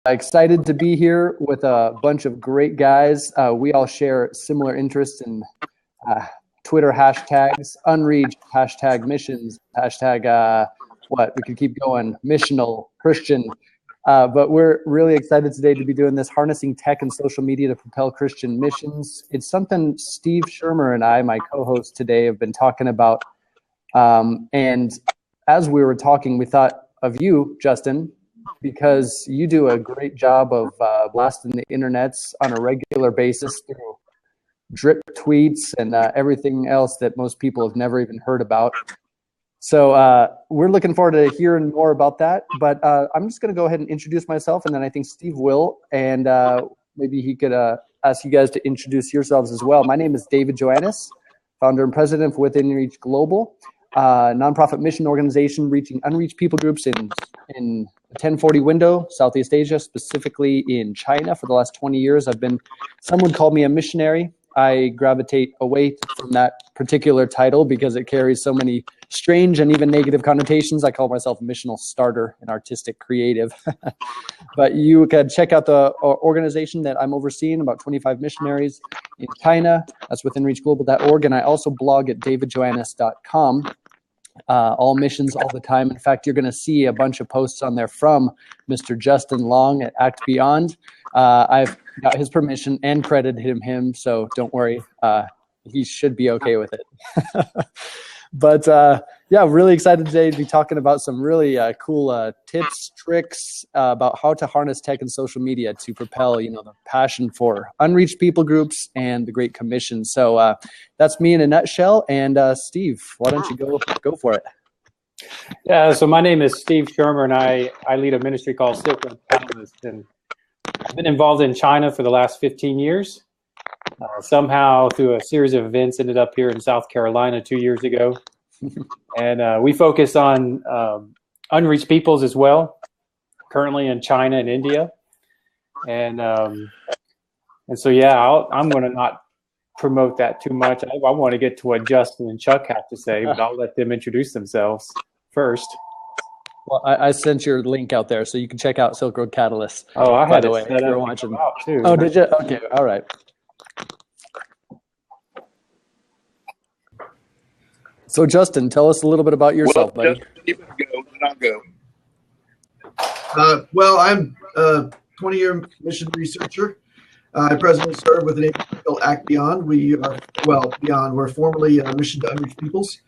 excited to be here with a bunch of great guys. We all share similar interests in Twitter hashtags, unreached, hashtag missions, hashtag what, we could keep going, missional, Christian. But we're really excited today to be doing this, harnessing tech and social media to propel Christian missions. It's something Steve Shermer and I, my co-host today, have been talking about. And as we were talking, we thought of you, Justin, because you do a great job of blasting the internets on a regular basis through drip tweets and everything else that most people have never even heard about. So we're looking forward to hearing more about that. But I'm just going to go ahead and introduce myself, and then I think Steve will, and maybe he could ask you guys to introduce yourselves as well. My name is David Joannis, founder and president of Within Reach Global, nonprofit mission organization reaching unreached people groups in the 1040 window, Southeast Asia, specifically in China. For the last 20 years, some would call me a missionary. I gravitate away from that particular title because it carries so many strange and even negative connotations. I call myself a missional starter, an artistic creative. But you can check out the organization that I'm overseeing, about 25 missionaries in China. That's withinreachglobal.org. And I also blog at davidjoannis.com. All missions all the time. In fact, you're going to see a bunch of posts on there from Mr. Justin Long at Act Beyond. I've got his permission and credited him, so don't worry. He should be okay with it. But yeah, really excited today to be talking about some really cool tips, tricks about how to harness tech and social media to propel, the passion for unreached people groups and the Great Commission. So that's me in a nutshell. And Steve, why don't you go for it? Yeah, so my name is Steve Shermer, and I lead a ministry called Silk Road Catalyst, and I've been involved in China for the last 15 years. Somehow, through a series of events, ended up here in South Carolina 2 years ago. And we focus on unreached peoples as well, currently in China and India. And so, yeah, I'm going to not promote that too much. I want to get to what Justin and Chuck have to say, but I'll let them introduce themselves first. Well, I sent your link out there, so you can check out Silk Road Catalyst. Oh, I had it way, if you're watching. Too. Oh, did you? Okay, all right. So, Justin, tell us a little bit about yourself, buddy. Justin, I'll go. Well, I'm a 20-year mission researcher. I presently serve with an agency called Act Beyond. Beyond. We're formerly Mission to Unreached Peoples.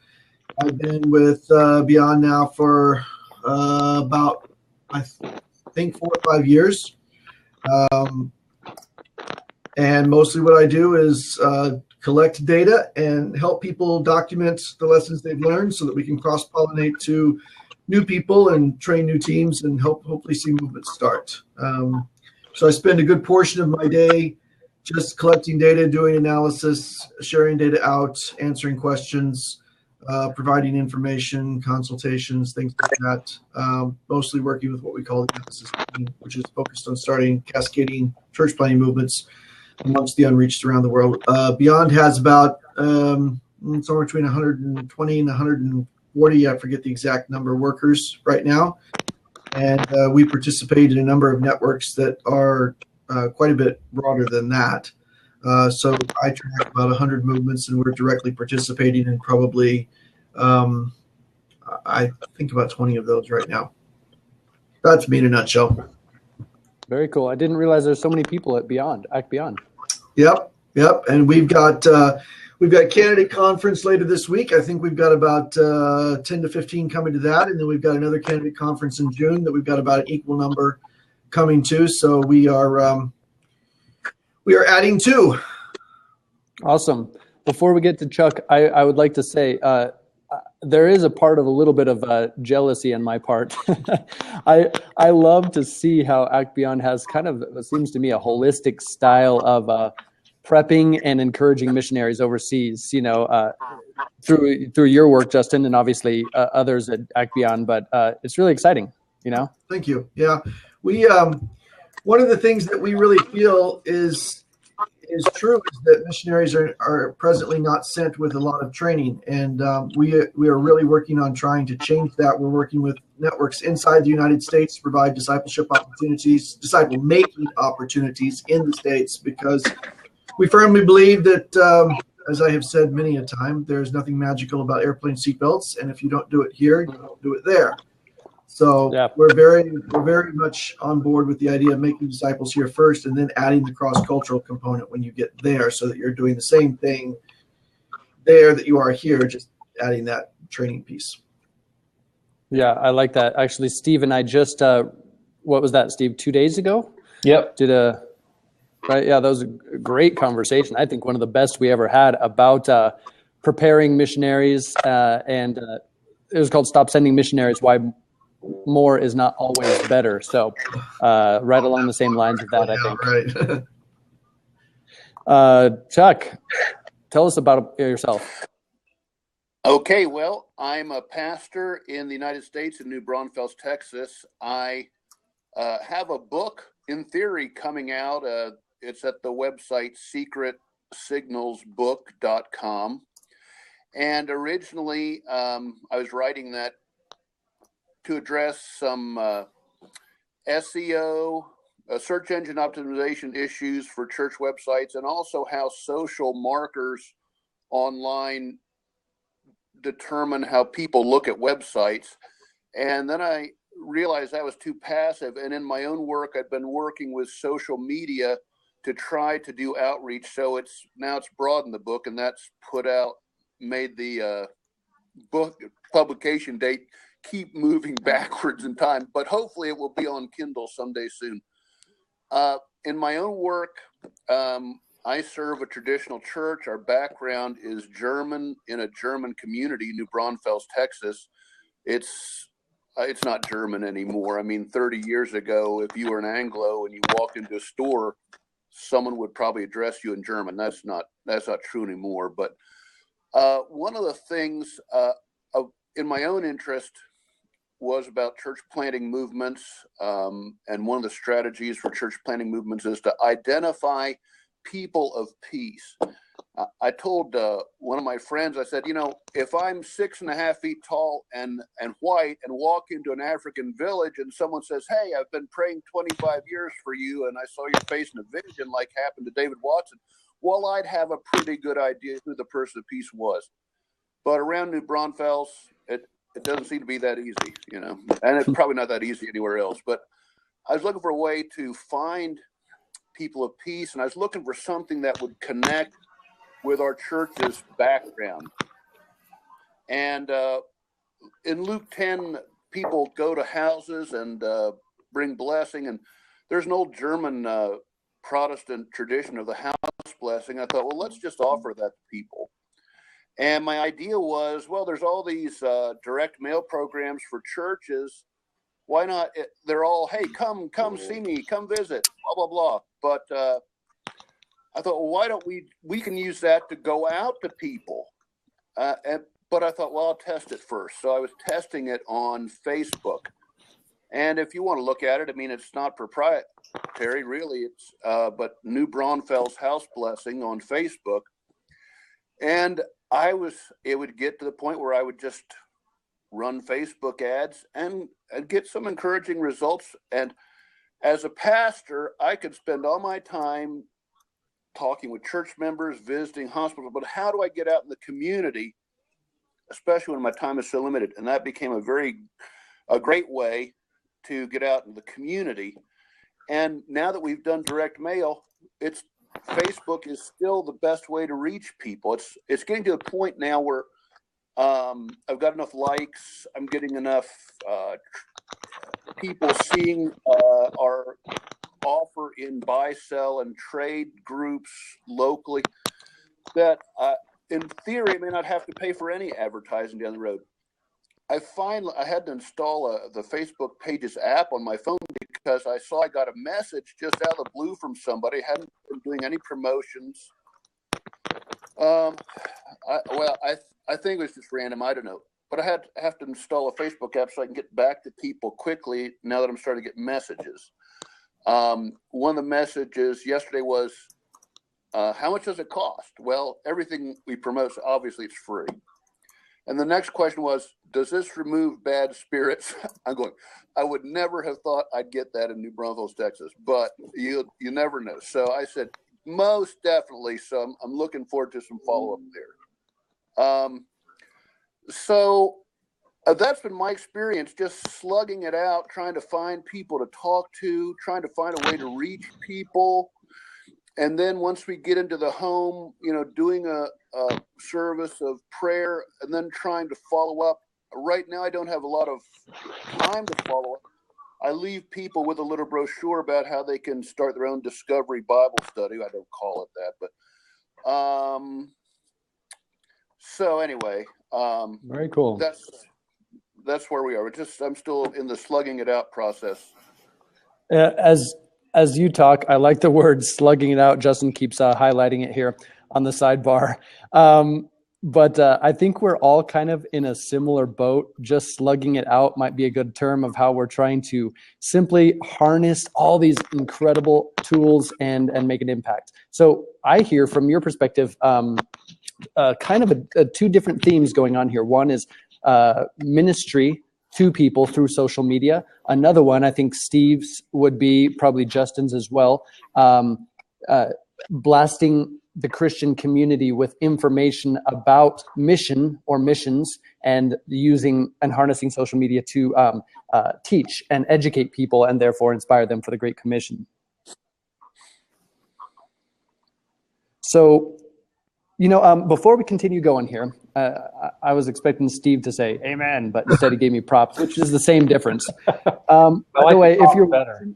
I've been with Beyond now for about, I think, 4 or 5 years. And mostly what I do is collect data and help people document the lessons they've learned so that we can cross-pollinate to new people and train new teams and hopefully see movements start. So I spend a good portion of my day just collecting data, doing analysis, sharing data out, answering questions, providing information, consultations, things like that. Mostly working with what we call the emphasis team, which is focused on starting cascading church planting movements amongst the unreached around the world. Beyond has about somewhere between 120 and 140, I forget the exact number, workers right now. And we participate in a number of networks that are quite a bit broader than that. So I track about 100 movements, and we're directly participating in probably, I think, about 20 of those right now. That's me in a nutshell. Very cool. I didn't realize there's so many people at Act Beyond. Yep. And we've got candidate conference later this week. I think we've got about 10 to 15 coming to that, and then we've got another candidate conference in June that we've got about an equal number coming to. So we are adding 2. Awesome. Before we get to Chuck, I would like to say there is a part of a little bit of jealousy on my part. I love to see how Act Beyond has kind of, it seems to me, a holistic style of prepping and encouraging missionaries overseas, through your work, Justin, and obviously others at Act Beyond, but it's really exciting, Thank you. Yeah. We, one of the things that we really feel is true is that missionaries are presently not sent with a lot of training, and we are really working on trying to change that. We're working with networks inside the United States to provide discipleship opportunities, disciple making opportunities in the States, because we firmly believe that, as I have said many a time, there's nothing magical about airplane seatbelts, and if you don't do it here, you don't do it there. So Yeah. we're very much on board with the idea of making disciples here first, and then adding the cross-cultural component when you get there, so that you're doing the same thing there that you are here, just adding that training piece. Yeah, I like that. Actually, Steve and I just, what was that, Steve, 2 days ago? Yep. Right. Yeah, that was a great conversation. I think one of the best we ever had about preparing missionaries, and it was called "Stop Sending Missionaries: Why More Is Not Always Better." So, right along the same lines of that, I think. Right. Chuck, tell us about yourself. Okay, well, I'm a pastor in the United States in New Braunfels, Texas. I have a book, in theory, coming out. It's at the website secretsignalsbook.com. And originally, I was writing that to address some SEO, search engine optimization issues for church websites, and also how social markers online determine how people look at websites. And then I realized that was too passive. And in my own work, I've been working with social media to try to do outreach. So it's broadened the book, and that's made the book publication date keep moving backwards in time, but hopefully it will be on Kindle someday soon. In my own work, I serve a traditional church. Our background is German, in a German community, New Braunfels, Texas. It's not German anymore. I mean, 30 years ago, if you were an Anglo and you walked into a store, someone would probably address you in German. That's not true anymore. But one of the things in my own interest was about church planting movements. And one of the strategies for church planting movements is to identify people of peace. I told one of my friends, I said, if I'm 6.5 feet tall and white and walk into an African village and someone says, "Hey, I've been praying 25 years for you and I saw your face in a vision like happened to David Watson," well, I'd have a pretty good idea who the person of peace was. But around New Braunfels, it doesn't seem to be that easy, and it's probably not that easy anywhere else. But I was looking for a way to find people of peace, and I was looking for something that would connect with our church's background. And in Luke 10, people go to houses and bring blessing. And there's an old German Protestant tradition of the house blessing. I thought, well, let's just offer that to people. And my idea was, well, there's all these direct mail programs for churches. Why not? They're all, hey, come see me, come visit, blah, blah, blah. But I thought, well, why don't we can use that to go out to people. But I thought, well, I'll test it first. So I was testing it on Facebook. And if you want to look at it, I mean, it's not proprietary, really. It's but New Braunfels House Blessing on Facebook. And it would get to the point where I would just run Facebook ads and get some encouraging results. And as a pastor, I could spend all my time talking with church members, visiting hospitals, but how do I get out in the community, especially when my time is so limited? And that became a great way to get out in the community. And now that we've done direct mail, Facebook is still the best way to reach people. It's getting to a point now where I've got enough likes. I'm getting enough people seeing our offer in buy, sell, and trade groups locally that in theory I may not have to pay for any advertising down the road. I had to install the Facebook Pages app on my phone because I saw I got a message just out of the blue from somebody. I hadn't been doing any promotions. I think it was just random. I don't know. But I have to install a Facebook app so I can get back to people quickly now that I'm starting to get messages. One of the messages yesterday was, how much does it cost? Well, everything we promote, obviously it's free. And the next question was, does this remove bad spirits? I'm going, I would never have thought I'd get that in New Braunfels, Texas, but you never know. So I said, most definitely. So I'm looking forward to some follow-up there. So that's been my experience, just slugging it out, trying to find people to talk to, trying to find a way to reach people. And then once we get into the home, doing a service of prayer and then trying to follow up. Right now, I don't have a lot of time to follow up. I leave people with a little brochure about how they can start their own discovery Bible study. I don't call it that, but so anyway, very cool. That's where we are. I'm still in the slugging it out process. As you talk, I like the word slugging it out. Justin keeps highlighting it here on the sidebar. But I think we're all kind of in a similar boat. Just slugging it out might be a good term of how we're trying to simply harness all these incredible tools and make an impact. So I hear from your perspective, kind of two different themes going on here. One is ministry to people through social media. Another one, I think Steve's would be, probably Justin's as well, blasting the Christian community with information about mission or missions, and using and harnessing social media to teach and educate people and therefore inspire them for the Great Commission. So, before we continue going here, I was expecting Steve to say amen, but instead he gave me props, which is the same difference. By the way, if you're better,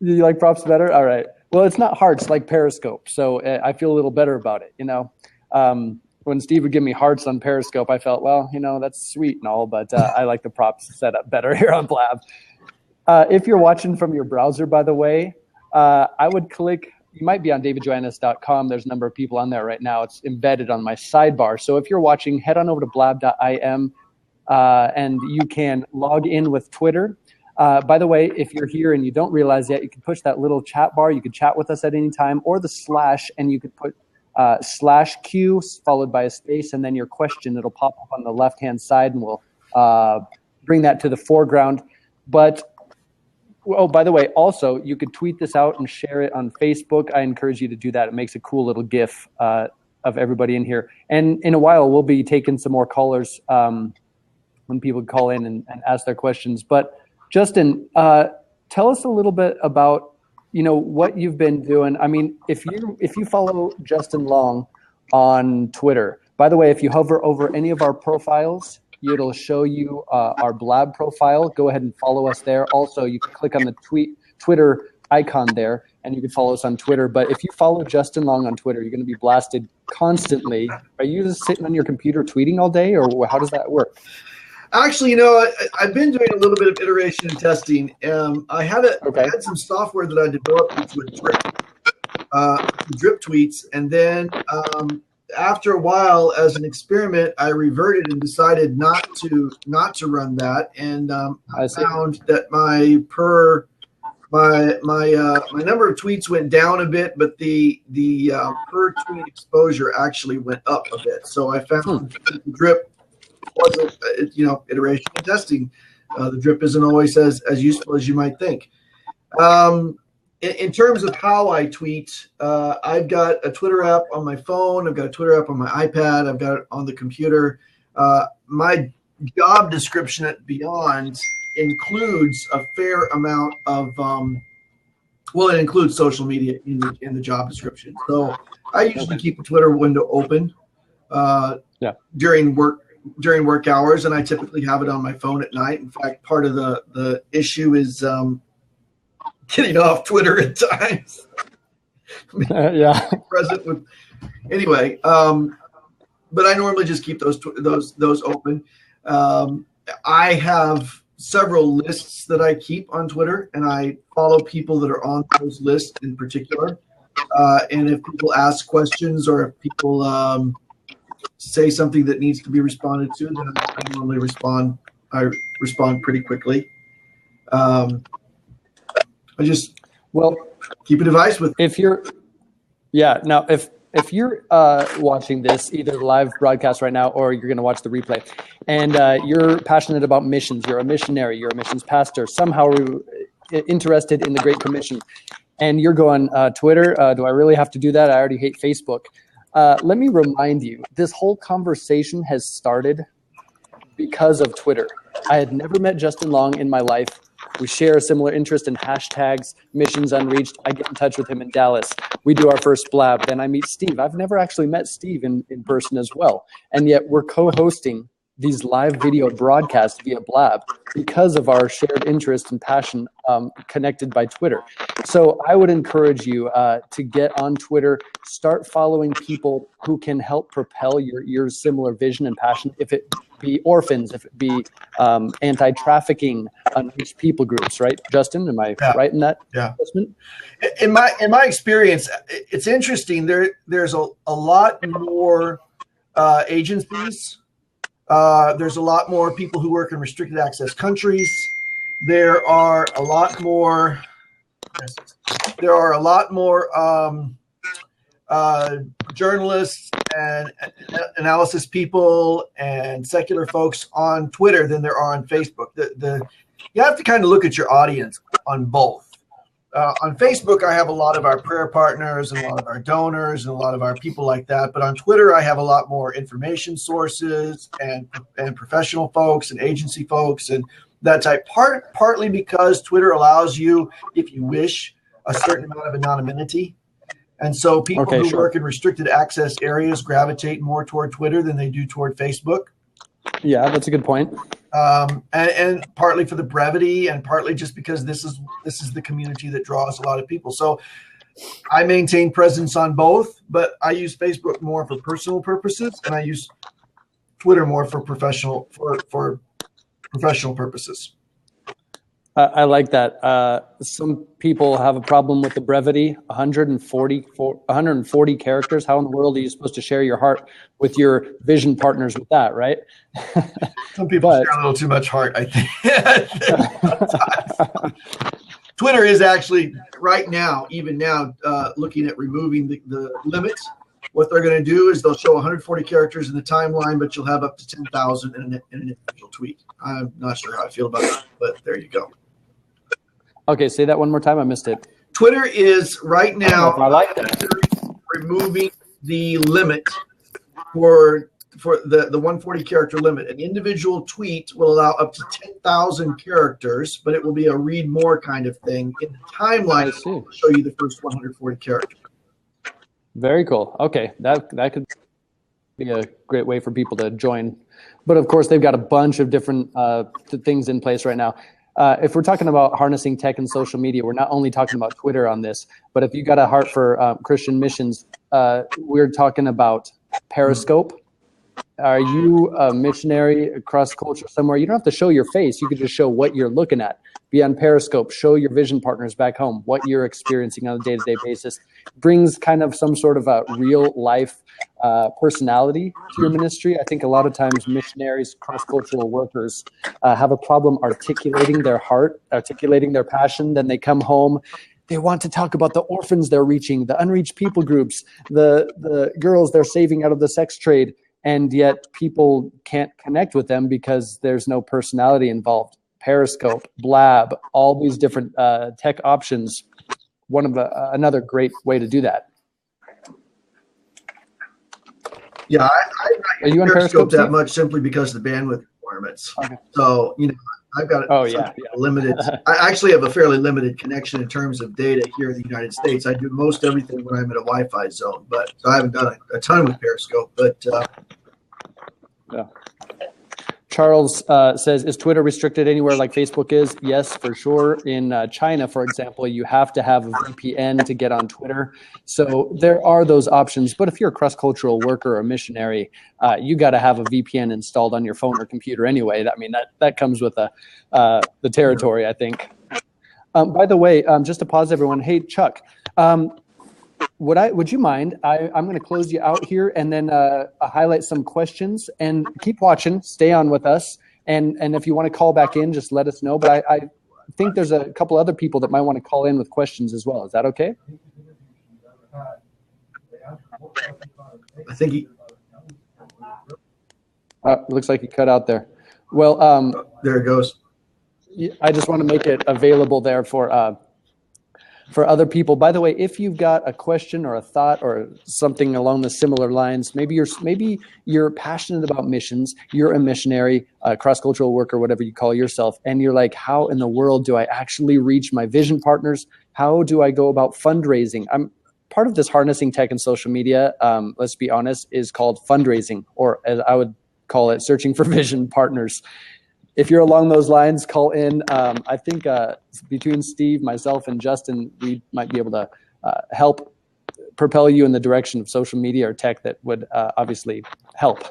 you like props better? All right. Well, it's not hearts like Periscope, so I feel a little better about it. When Steve would give me hearts on Periscope, I felt, well, that's sweet and all, but I like the props set up better here on Blab. If you're watching from your browser, by the way, I would click. You might be on davidjoannes.com. There's a number of people on there right now. It's embedded on my sidebar. So if you're watching, head on over to blab.im, and you can log in with Twitter. By the way, if you're here and you don't realize yet, you can push that little chat bar. You can chat with us at any time, or the slash, and you could put /Q followed by a space, and then your question. It'll pop up on the left-hand side, and we'll bring that to the foreground. But oh, by the way, also, you could tweet this out and share it on Facebook. I encourage you to do that. It makes a cool little GIF of everybody in here. And in a while, we'll be taking some more callers when people call in and ask their questions. But Justin, tell us a little bit about, what you've been doing. I mean, if you follow Justin Long on Twitter, by the way, if you hover over any of our profiles, it'll show you our Blab profile. Go ahead and follow us there. Also, you can click on the Twitter icon there, and you can follow us on Twitter. But if you follow Justin Long on Twitter, you're going to be blasted constantly. Are you just sitting on your computer tweeting all day, or how does that work? Actually, I've been doing a little bit of iteration and testing. I had some software that I developed which would drip tweets, and then after a while, as an experiment, I reverted and decided not to run that, and I found that my number of tweets went down a bit, but the per tweet exposure actually went up a bit. So I found the drip wasn't iteration and testing. The drip isn't always as useful as you might think. In terms of how I tweet, I've got a Twitter app on my phone. I've got a Twitter app on my iPad. I've got it on the computer. My job description at Beyond includes a fair amount of, it includes social media in the job description. So I usually keep the Twitter window open during work hours, and I typically have it on my phone at night. In fact, part of the issue is getting off Twitter at times. Present with anyway. But I normally just keep those open. I have several lists that I keep on Twitter, and I follow people that are on those lists in particular. And if people ask questions, or if people say something that needs to be responded to, then I normally respond. I respond pretty quickly. I just keep a device with. Now if you're watching this, either the live broadcast right now or you're going to watch the replay, and you're passionate about missions, you're a missionary, you're a missions pastor, somehow interested in the Great Commission, and you're going, Twitter, do I really have to do that? I already hate Facebook. Let me remind you, this whole conversation has started because of Twitter. I had never met Justin Long in my life. We share a similar interest in hashtags, missions unreached. I get in touch with him in Dallas. We do our first blab. Then I meet Steve. I've never actually met Steve in person as well. And yet we're co-hosting these live video broadcasts via blab because of our shared interest and passion connected by Twitter. So I would encourage you to get on Twitter, start following people who can help propel your similar vision and passion, if it be orphans, if it be anti-trafficking, unreached people groups, right? Justin, am I right in that assessment? In my experience, it's interesting. There's a lot more agencies. There's a lot more people who work in restricted access countries. There are a lot more journalists and analysis people and secular folks on Twitter than there are on Facebook. You have to kind of look at your audience on both. On Facebook, I have a lot of our prayer partners and a lot of our donors and a lot of our people like that. But on Twitter, I have a lot more information sources and professional folks and agency folks and that type. Partly because Twitter allows you, if you wish, a certain amount of anonymity. And so people who work in restricted access areas gravitate more toward Twitter than they do toward Facebook. Yeah, that's a good point. And partly for the brevity, and partly just because this is the community that draws a lot of people. So I maintain presence on both, but I use Facebook more for personal purposes, and I use Twitter more for professional purposes. I like that. Some people have a problem with the brevity. 140 characters. How in the world are you supposed to share your heart with your vision partners with that, right? Some people share a little too much heart, I think. Twitter is actually right now, even now, looking at removing the limits. What they're going to do is they'll show 140 characters in the timeline, but you'll have up to 10,000 in an individual tweet. I'm not sure how I feel about that, but there you go. Okay, say that one more time. I missed it. Twitter is right now I like that. removing the limit for the 140 character limit. An individual tweet will allow up to 10,000 characters, but it will be a read more kind of thing. In the timeline, it will show you the first 140 characters. Very cool. Okay, that could be a great way for people to join. But of course, they've got a bunch of different things in place right now. If we're talking about harnessing tech and social media, we're not only talking about Twitter on this, but if you got a heart for Christian missions, we're talking about Periscope. Are you a missionary across culture somewhere? You don't have to show your face. You can just show what you're looking at. Be on Periscope. Show your vision partners back home what you're experiencing on a day-to-day basis. Brings kind of some sort of a real-life personality to your ministry. I think a lot of times missionaries, cross-cultural workers have a problem articulating their heart, articulating their passion. Then they come home. They want to talk about the orphans they're reaching, the unreached people groups, the girls they're saving out of the sex trade. And yet people can't connect with them because there's no personality involved. Periscope, Blab, all these different tech options. Another great way to do that. Yeah, I don't use Periscope that much simply because of the bandwidth requirements. Okay. So, I've got limited. I actually have a fairly limited connection in terms of data here in the United States. I do most everything when I'm in a Wi-Fi zone, but so I haven't done a ton with Periscope. But yeah. Charles says, is Twitter restricted anywhere like Facebook is? Yes, for sure. In China, for example, you have to have a VPN to get on Twitter. So there are those options. But if you're a cross-cultural worker or missionary, you got to have a VPN installed on your phone or computer anyway. I mean, that comes with the territory, I think. By the way, just to pause everyone, hey, Chuck, would you mind? I'm going to close you out here and then highlight some questions, and keep watching. Stay on with us, and if you want to call back in, just let us know. But I think there's a couple other people that might want to call in with questions as well. Is that okay? I think he. Looks like he cut out there. Well, There it goes. I just want to make it available there for other people. By the way, if you've got a question or a thought or something along the similar lines, maybe you're passionate about missions, you're a missionary, a cross-cultural worker, whatever you call yourself, and you're like, how in the world do I actually reach my vision partners? How do I go about fundraising? I'm part of this harnessing tech and social media, let's be honest, is called fundraising, or as I would call it, searching for vision partners. If you're along those lines, call in. I think between Steve, myself, and Justin, we might be able to help propel you in the direction of social media or tech that would obviously help.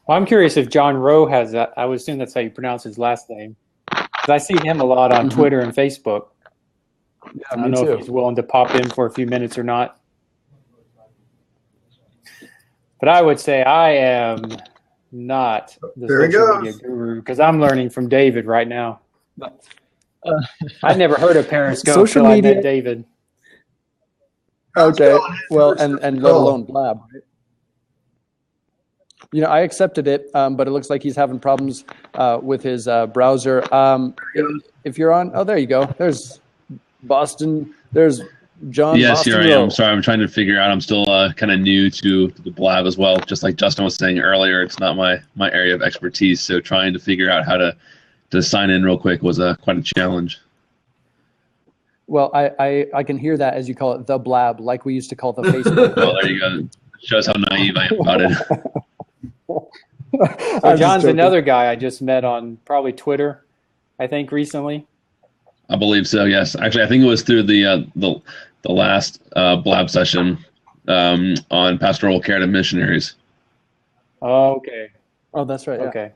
Well, I'm curious if John Rowe has that. I would assume that's how you pronounce his last name. Because I see him a lot on Twitter and Facebook. Yeah, I don't know if he's willing to pop in for a few minutes or not. But I would say I am not the social media guru, because I'm learning from David right now. I never heard of Periscope until I met David. Okay, well, and let alone Blab. You know, I accepted it, but it looks like he's having problems with his browser. If you're on, oh, there you go. There's Boston. There's John. Yes, Boston here I Rowe. am. Sorry, I'm trying to figure out. I'm still kind of new to the Blab as well. Just like Justin was saying earlier, it's not my area of expertise. So trying to figure out how to sign in real quick was quite a challenge. Well, I can hear that as you call it, the Blab, like we used to call the Facebook. Well, there you go. Shows how naive I am about it. So John's another guy I just met on probably Twitter, I think, recently. I believe so. Yes, actually, I think it was through the last Blab session on pastoral care to missionaries. Oh, okay. Oh, that's right. Yeah. Okay.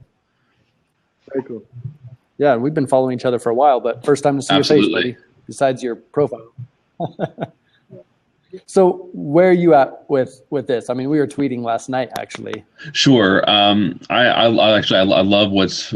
Very cool. Yeah, we've been following each other for a while, but first time to see your face, buddy. Besides your profile. So where are you at with this? I mean, we were tweeting last night, actually. Sure. I love what's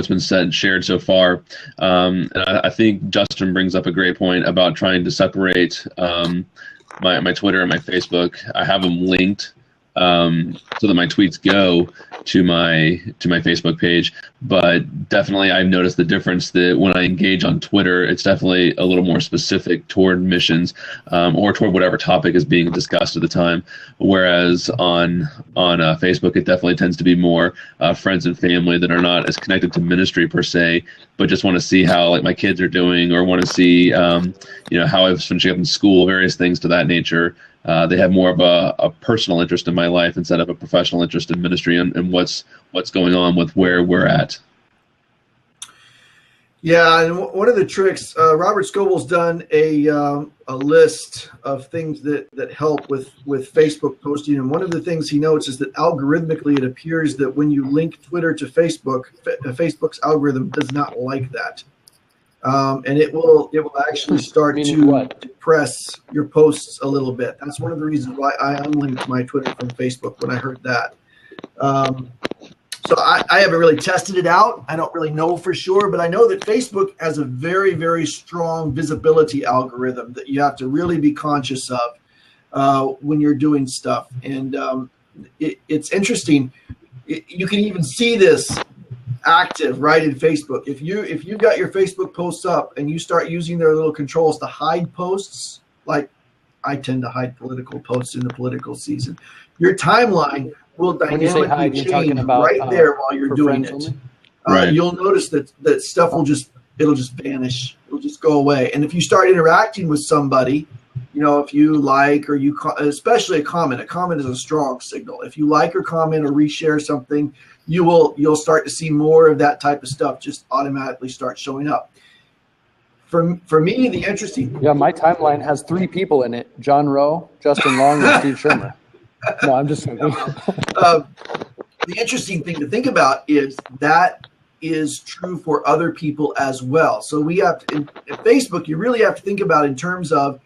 been said and shared so far. And I think Justin brings up a great point about trying to separate my Twitter and my Facebook. I have them linked so that my tweets go to my Facebook page. But definitely I've noticed the difference that when I engage on Twitter, it's definitely a little more specific toward missions or toward whatever topic is being discussed at the time. Whereas on Facebook, it definitely tends to be more friends and family that are not as connected to ministry per se, but just want to see how like my kids are doing or want to see how I've finishing up in school, various things to that nature. They have more of a personal interest in my life instead of a professional interest in ministry and what's going on with where we're at. Yeah, and one of the tricks, Robert Scoble's done a list of things that help with Facebook posting, and one of the things he notes is that algorithmically it appears that when you link Twitter to Facebook, Facebook's algorithm does not like that. And it will actually start to depress your posts a little bit. That's one of the reasons why I unlinked my Twitter from Facebook when I heard that. So I haven't really tested it out. I don't really know for sure, but I know that Facebook has a very, very strong visibility algorithm that you have to really be conscious of when you're doing stuff. And it's interesting. You can even see this active right in Facebook. If you've got your Facebook posts up and you start using their little controls to hide posts, like I tend to hide political posts in the political season, your timeline will dynamically change right there while you're doing it. Right. You'll notice that stuff it'll just vanish. It'll just go away. And if you start interacting with somebody, if you like or especially a comment is a strong signal. If you like or comment or reshare something, you'll start to see more of that type of stuff just automatically start showing up. For me, the interesting. Yeah, my timeline has 3 people in it: John Rowe, Justin Long, and Steve Shermer. No, I'm just joking. The interesting thing to think about is that is true for other people as well. So we have to, in Facebook, you really have to think about in terms of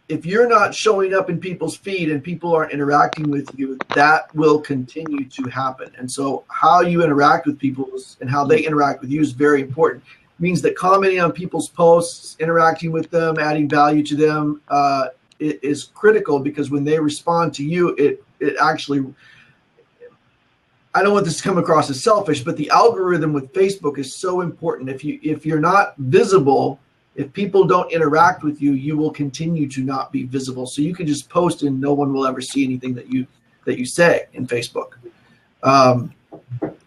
if you're not showing up in people's feed and people aren't interacting with you, that will continue to happen. And so how you interact with people and how they interact with you is very important. It means that commenting on people's posts, interacting with them, adding value to them is critical, because when they respond to you, it actually, I don't want this to come across as selfish, but the algorithm with Facebook is so important. If you're not visible, if people don't interact with you, you will continue to not be visible. So you can just post and no one will ever see anything that you say in Facebook.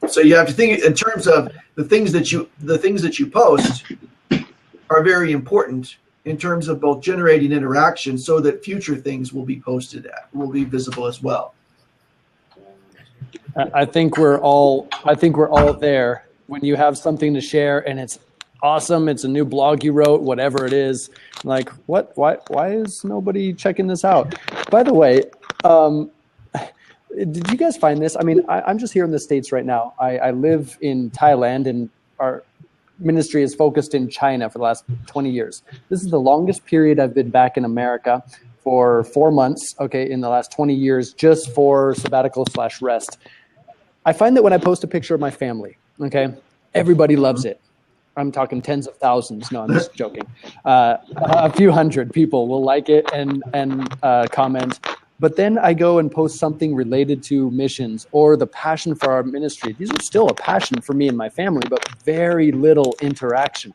So you have to think in terms of the things that you post are very important in terms of both generating interaction, so that future things will be visible as well. I think we're all there. When you have something to share and it's awesome, it's a new blog you wrote, whatever it is, like, why is nobody checking this out? By the way, did you guys find this? I mean, I'm just here in the States right now. I live in Thailand, and our ministry is focused in China for the last 20 years. This is the longest period I've been back in America, for 4 months, okay, in the last 20 years, just for sabbatical/rest. I find that when I post a picture of my family, okay, everybody loves it. I'm talking tens of thousands. No, I'm just joking. A few hundred people will like it and comment. But then I go and post something related to missions or the passion for our ministry. These are still a passion for me and my family, but very little interaction.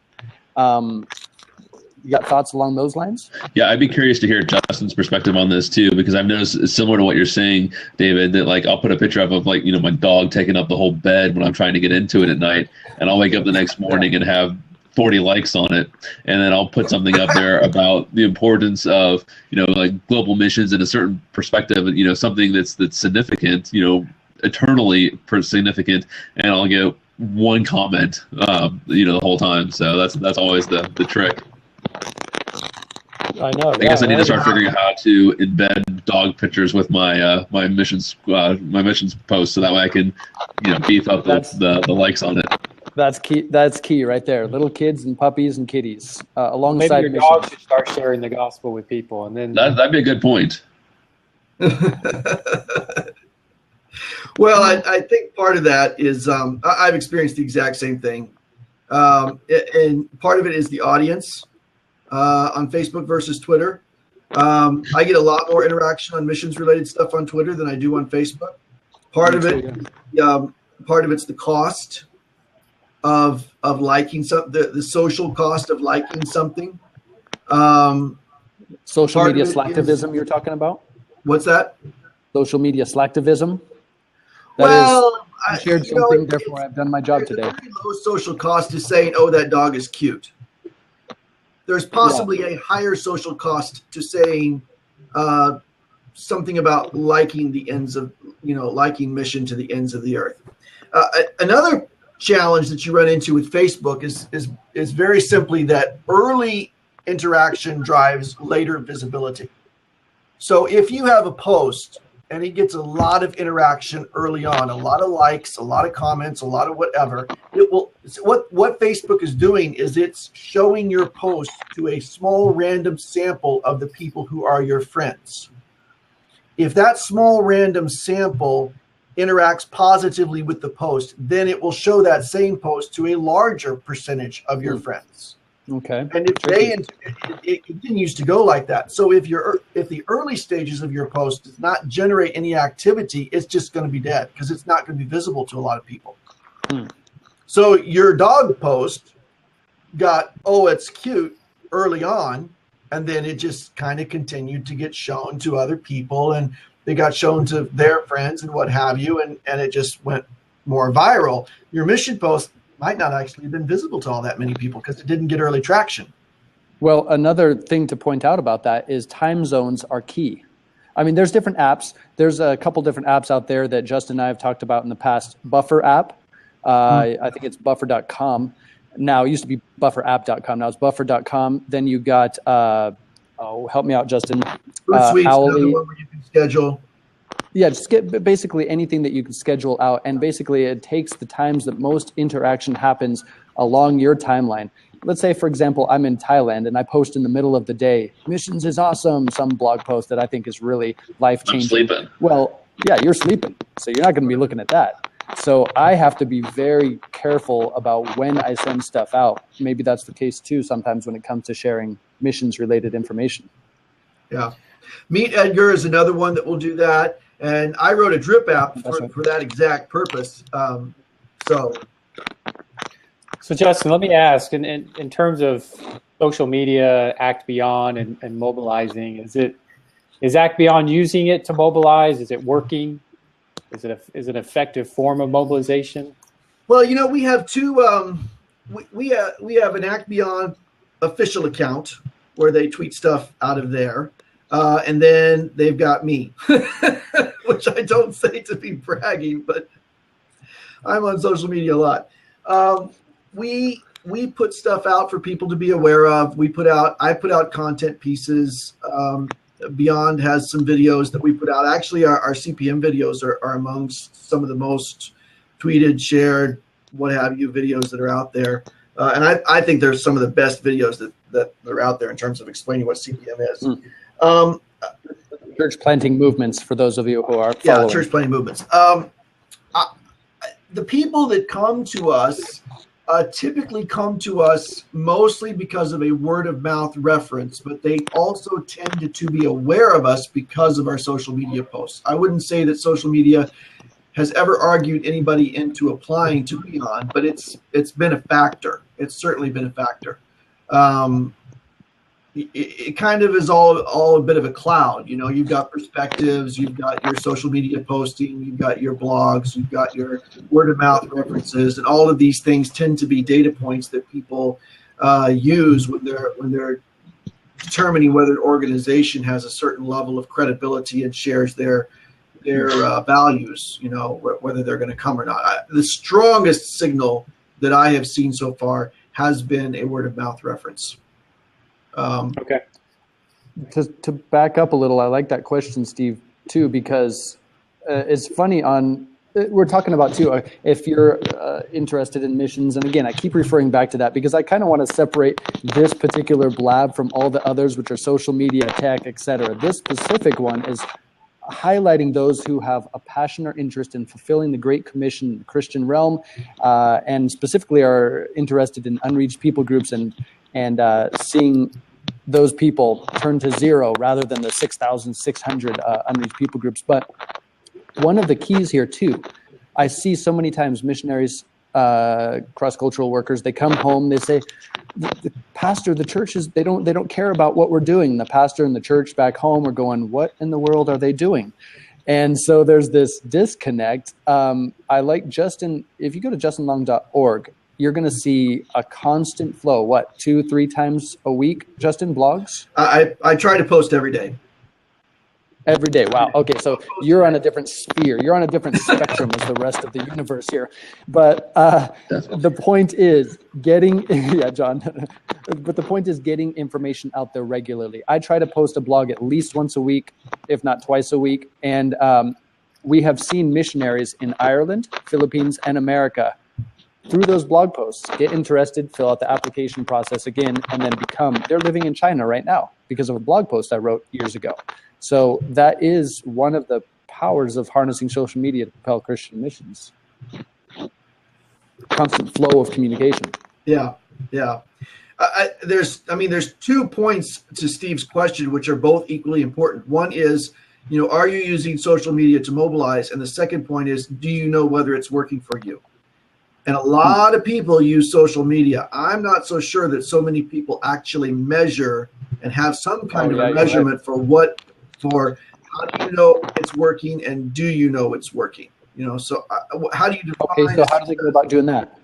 You got thoughts along those lines? Yeah, I'd be curious to hear Justin's perspective on this too, because I've noticed, similar to what you're saying, David, that like I'll put a picture of like, you know, my dog taking up the whole bed when I'm trying to get into it at night, and I'll wake up the next morning and have 40 likes on it, and then I'll put something up there about the importance of, you know, like global missions in a certain perspective, you know, something that's significant, you know, eternally significant, and I'll get one comment, you know, the whole time. So that's always the trick. I know. I guess I need to start figuring out how to embed dog pictures with my my missions posts, so that way I can, you know, beef up the likes on it. That's key. That's key right there. Little kids and puppies and kitties alongside. Maybe your dog should start sharing the gospel with people, and then That'd be a good point. Well, I think part of that is I've experienced the exact same thing, and part of it is the audience on Facebook versus Twitter. I get a lot more interaction on missions-related stuff on Twitter than I do on Facebook. Part of it's the cost of liking something, the social cost of liking something. Social media slacktivism you're talking about? What's that? Social media slacktivism? I shared something, therefore I've done my job today. Very low social cost is saying, oh, that dog is cute. There's possibly a higher social cost to saying something about liking the ends of, liking mission to the ends of the earth. Another challenge that you run into with Facebook is very simply that early interaction drives later visibility. So if you have a post and it gets a lot of interaction early on, a lot of likes, a lot of comments, a lot of whatever, what Facebook is doing is it's showing your post to a small random sample of the people who are your friends. If that small random sample interacts positively with the post, then it will show that same post to a larger percentage of your friends. Okay. And it continues to go like that. So if the early stages of your post does not generate any activity, it's just going to be dead because it's not going to be visible to a lot of people. So your dog post got, oh, it's cute early on, and then it just kind of continued to get shown to other people, and they got shown to their friends and what have you, and it just went more viral. Your mission post might not actually have been visible to all that many people because it didn't get early traction. Well, another thing to point out about that is time zones are key. I mean, there's different apps. There's a couple different apps out there that Justin and I have talked about in the past. Buffer app, I think it's buffer.com. Now, it used to be bufferapp.com. Now it's buffer.com. Then you got, help me out, Justin. Hootsuite's another one where you can schedule. Yeah, just get basically anything that you can schedule out. And basically it takes the times that most interaction happens along your timeline. Let's say, for example, I'm in Thailand and I post in the middle of the day, missions is awesome, some blog post that I think is really life-changing. I'm sleeping. Well, yeah, you're sleeping. So you're not going to be looking at that. So I have to be very careful about when I send stuff out. Maybe that's the case too sometimes when it comes to sharing missions-related information. Yeah. Meet Edgar is another one that will do that. And I wrote a drip app for that exact purpose. So Justin, let me ask, in terms of social media, Act Beyond and mobilizing, is Act Beyond using it to mobilize? Is it working? Is it an effective form of mobilization? Well, we have two. We have an Act Beyond official account where they tweet stuff out of there, and then they've got me, which I don't say to be bragging, but I'm on social media a lot. We put stuff out for people to be aware of. I put out content pieces. Beyond has some videos that we put out. Actually, our CPM videos are amongst some of the most tweeted, shared, what have you, videos that are out there. And I think there's some of the best videos that are out there in terms of explaining what CPM is. Church planting movements, for those of you who are following. Yeah, church planting movements. The people that come to us typically come to us mostly because of a word of mouth reference, but they also tend to be aware of us because of our social media posts. I wouldn't say that social media has ever argued anybody into applying to Beyond, but it's been a factor. It's certainly been a factor. It kind of is all a bit of a cloud. You've got perspectives, you've got your social media posting, you've got your blogs, you've got your word of mouth references, and all of these things tend to be data points that people use when they're determining whether an organization has a certain level of credibility and shares their values, whether they're going to come or not. The strongest signal that I have seen so far has been a word of mouth reference. Okay. To back up a little, I like that question, Steve, too, because it's funny we're talking about, too, if you're interested in missions. And again, I keep referring back to that because I kind of want to separate this particular blab from all the others, which are social media, tech, etc. This specific one is highlighting those who have a passion or interest in fulfilling the Great Commission in the Christian realm, and specifically are interested in unreached people groups and seeing those people turn to zero rather than the 6,600 unreached people groups. But one of the keys here too, I see so many times missionaries, cross-cultural workers, they come home, they say, the pastor, the churches, they don't care about what we're doing. The pastor and the church back home are going, what in the world are they doing? And so there's this disconnect. I like Justin, if you go to justinlong.org, you're going to see a constant flow. 2-3 times a week, Justin, blogs? I try to post every day. Every day. Wow. Okay. So you're on a different sphere. You're on a different spectrum as the rest of the universe here. But the point is getting, yeah, John, but the point is getting information out there regularly. I try to post a blog at least once a week, if not twice a week. And we have seen missionaries in Ireland, Philippines, and America through those blog posts get interested, fill out the application process again, and then they're living in China right now because of a blog post I wrote years ago. So that is one of the powers of harnessing social media to propel Christian missions. Constant flow of communication. Yeah. There's 2 points to Steve's question, which are both equally important. One is, are you using social media to mobilize? And the second point is, do you know whether it's working for you? And a lot of people use social media. I'm not so sure that so many people actually measure and have some kind of a measurement for how do you know it's working and do you know it's working? So how do you define? Okay, so how do they go about doing that?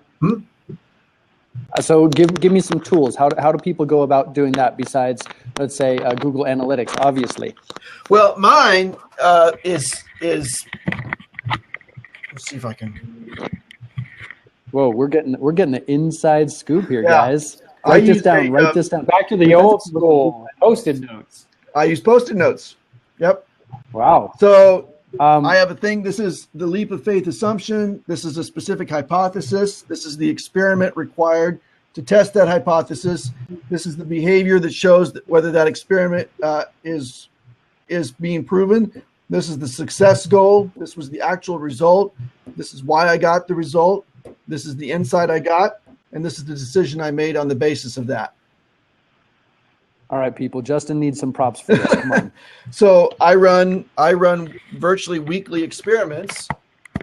So give me some tools. How do people go about doing that besides, let's say, Google Analytics, obviously? Well, mine is. Let's see if I can. Whoa, we're getting the inside scoop here, guys. Write this down. Back to the old school Post-it notes. I use Post-it notes. Yep. Wow. So I have a thing. This is the leap of faith assumption. This is a specific hypothesis. This is the experiment required to test that hypothesis. This is the behavior that shows that whether that experiment is being proven. This is the success goal. This was the actual result. This is why I got the result. This is the insight I got, and this is the decision I made on the basis of that. All right, people. Justin needs some props for this. Come on. So I run virtually weekly experiments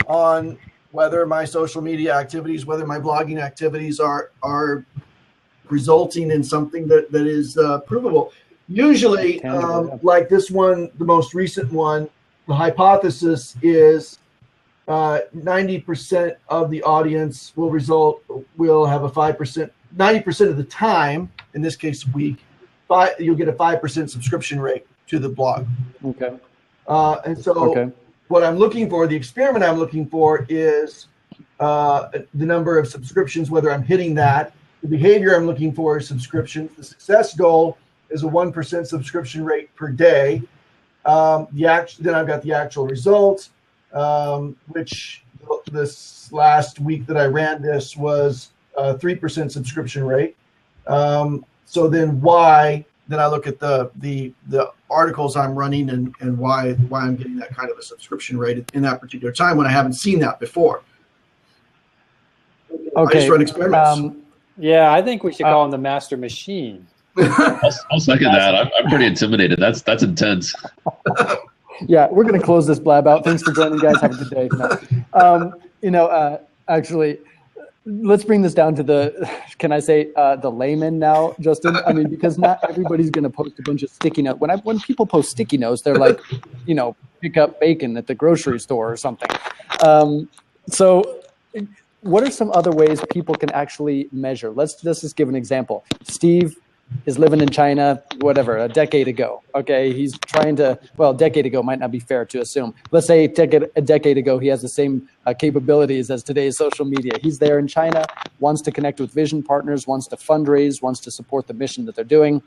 on whether my social media activities, whether my blogging activities are resulting in something that is provable. Usually, like this one, the most recent one, the hypothesis is 90% of the audience will have a 5%, 90% of the time, in this case, week, you'll get a 5% subscription rate to the blog. Okay. And so what I'm looking for, the experiment I'm looking for is the number of subscriptions, whether I'm hitting that. The behavior I'm looking for is subscriptions. The success goal is a 1% subscription rate per day. Then I've got the actual results, which this last week that I ran this was a 3% subscription rate. So then then I look at the articles I'm running and why I'm getting that kind of a subscription rate in that particular time when I haven't seen that before. Okay. I just run experiments. Yeah, I think we should call him the master machine. I'll second that. I'm pretty intimidated. That's intense. Yeah, we're going to close this blab out. Thanks for joining, guys. Have a good day. Actually, let's bring this down to the layman now, Justin. I mean, because not everybody's going to post a bunch of sticky notes. When people post sticky notes, they're like, pick up bacon at the grocery store or something. So what are some other ways people can actually measure? Let's just give an example. Steve is living in China, a decade ago. Okay, he's trying to, a decade ago might not be fair to assume. Let's say a decade ago, he has the same capabilities as today's social media. He's there in China, wants to connect with vision partners, wants to fundraise, wants to support the mission that they're doing,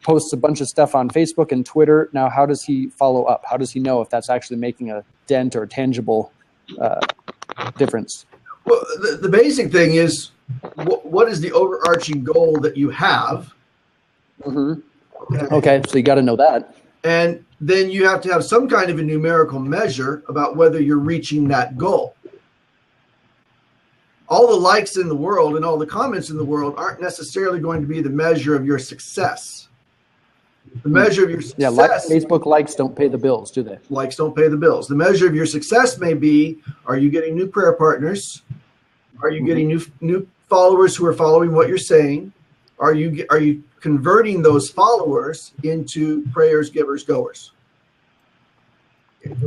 posts a bunch of stuff on Facebook and Twitter. Now, how does he follow up? How does he know if that's actually making a dent or a tangible difference? Well, the basic thing is, what is the overarching goal that you have? Mm-hmm. Okay, so you got to know that. And then you have to have some kind of a numerical measure about whether you're reaching that goal. All the likes in the world and all the comments in the world aren't necessarily going to be the measure of your success. The measure of your success... Yeah, Facebook likes don't pay the bills, do they? Likes don't pay the bills. The measure of your success may be, are you getting new prayer partners? Are you getting new followers who are following what you're saying? Are you converting those followers into prayers, givers, goers?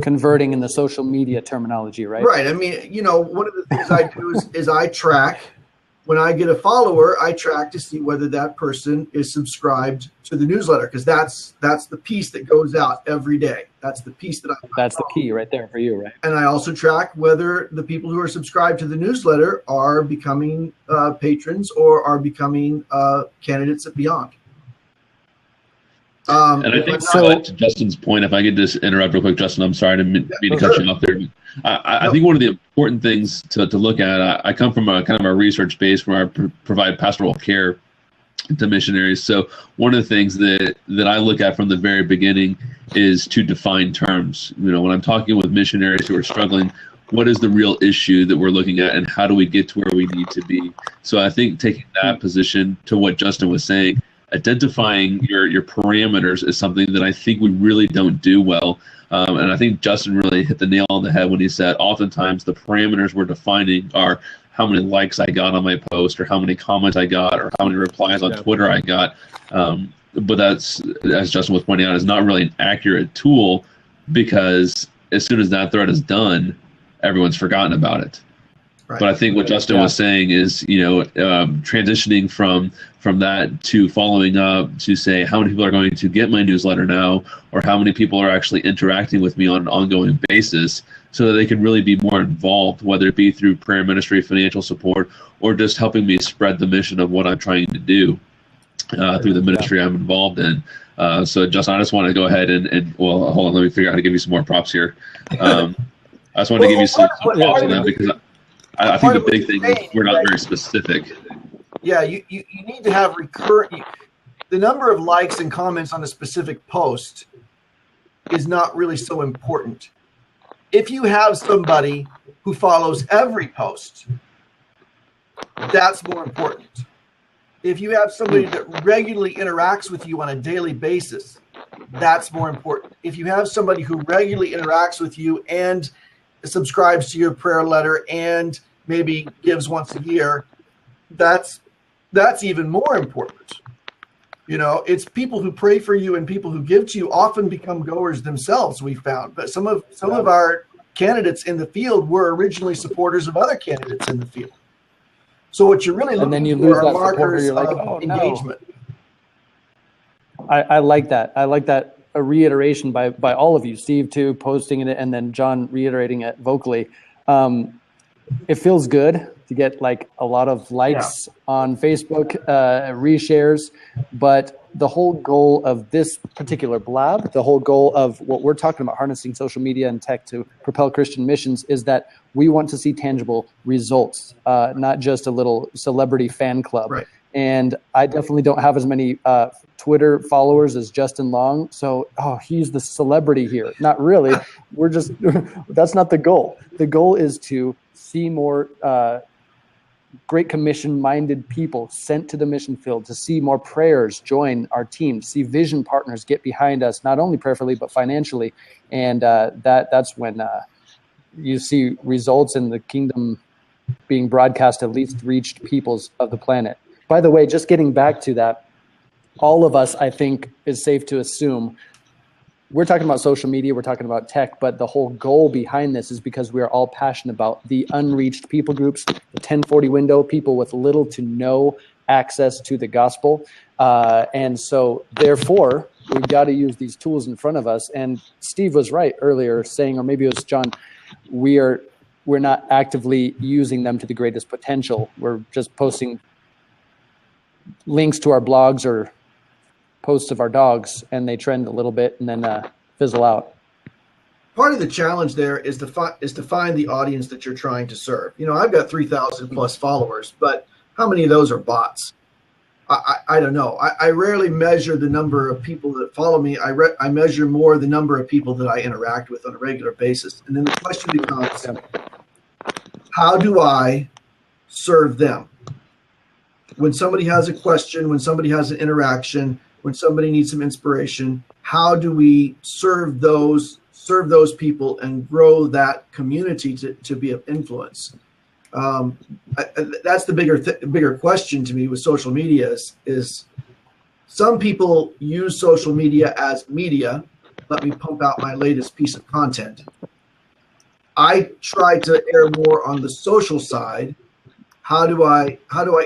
Converting in the social media terminology, right? Right. I mean, one of the things I do is I track. When I get a follower, I track to see whether that person is subscribed to the newsletter, because that's the piece that goes out every day. That's the piece that That's the key right there for you, right? And I also track whether the people who are subscribed to the newsletter are becoming patrons or are becoming candidates at Beyond. And I think to Justin's point, if I could just interrupt real quick, Justin, I'm sorry to cut you off there. I think one of the important things to look at, I come from a kind of a research base where I provide pastoral care to missionaries. So one of the things that I look at from the very beginning is to define terms. When I'm talking with missionaries who are struggling, what is the real issue that we're looking at, and how do we get to where we need to be? So I think taking that position to what Justin was saying, identifying your parameters is something that I think we really don't do well. And I think Justin really hit the nail on the head when he said oftentimes the parameters we're defining are how many likes I got on my post, or how many comments I got, or how many replies on Twitter I got. But that's, as Justin was pointing out, is not really an accurate tool, because as soon as that thread is done, everyone's forgotten about it. Right. But I think what Justin was saying is, transitioning from that to following up to say how many people are going to get my newsletter now, or how many people are actually interacting with me on an ongoing basis, so that they can really be more involved, whether it be through prayer ministry, financial support, or just helping me spread the mission of what I'm trying to do through the ministry I'm involved in. So Justin, I just want to go ahead and hold on, let me figure out how to give you some more props here. I just want to give you some props on that, because I think the big thing is we're not very specific. Yeah, you need to have recurrent. The number of likes and comments on a specific post is not really so important. If you have somebody who follows every post, that's more important. If you have somebody that regularly interacts with you on a daily basis, that's more important. If you have somebody who regularly interacts with you and subscribes to your prayer letter and maybe gives once a year, that's even more important. You know, it's people who pray for you and people who give to you often become goers themselves, we found. But some of our candidates in the field were originally supporters of other candidates in the field. So what you're really looking for are markers of engagement. I like that. I like that a reiteration by all of you, Steve too, posting it, and then John reiterating it vocally. It feels good to get like a lot of likes on Facebook, reshares, but the whole goal of this particular blab, the whole goal of what we're talking about, harnessing social media and tech to propel Christian missions, is that we want to see tangible results, not just a little celebrity fan club. Right. And I definitely don't have as many Twitter followers as Justin Long. So, he's the celebrity here. Not really. We're just, that's not the goal. The goal is to see more Great Commission-minded people sent to the mission field, to see more prayers join our team, to see vision partners get behind us, not only prayerfully, but financially. And that's when you see results in the kingdom being broadcast to least reached peoples of the planet. By the way, just getting back to that, all of us, I think, is safe to assume, we're talking about social media, we're talking about tech, but the whole goal behind this is because we are all passionate about the unreached people groups, the 1040 window, people with little to no access to the gospel. And so therefore, we've got to use these tools in front of us. And Steve was right earlier saying, or maybe it was John, we're not actively using them to the greatest potential. We're just posting links to our blogs or posts of our dogs, and they trend a little bit and then fizzle out. Part of the challenge there is to find the audience that you're trying to serve. You know, I've got 3,000 plus followers, but how many of those are bots? I don't know. I rarely measure the number of people that follow me. I measure more the number of people that I interact with on a regular basis. And then the question becomes, how do I serve them? When somebody has a question, when somebody has an interaction, when somebody needs some inspiration, how do we serve those people and grow that community to be of influence? That's the bigger question to me with social media is some people use social media as media. Let me pump out my latest piece of content. I try to err more on the social side. How do I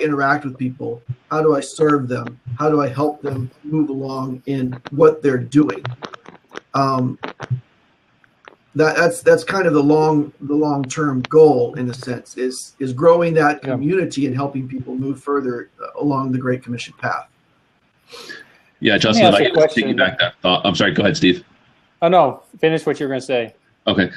interact with people? How do I serve them? How do I help them move along in what they're doing? That's kind of the long-term goal, in a sense, is growing that community and helping people move further along the Great Commission path. Yeah, Justin, if I could just piggyback that thought. I'm sorry, go ahead, Steve. Oh no, finish what you were going to say. Okay.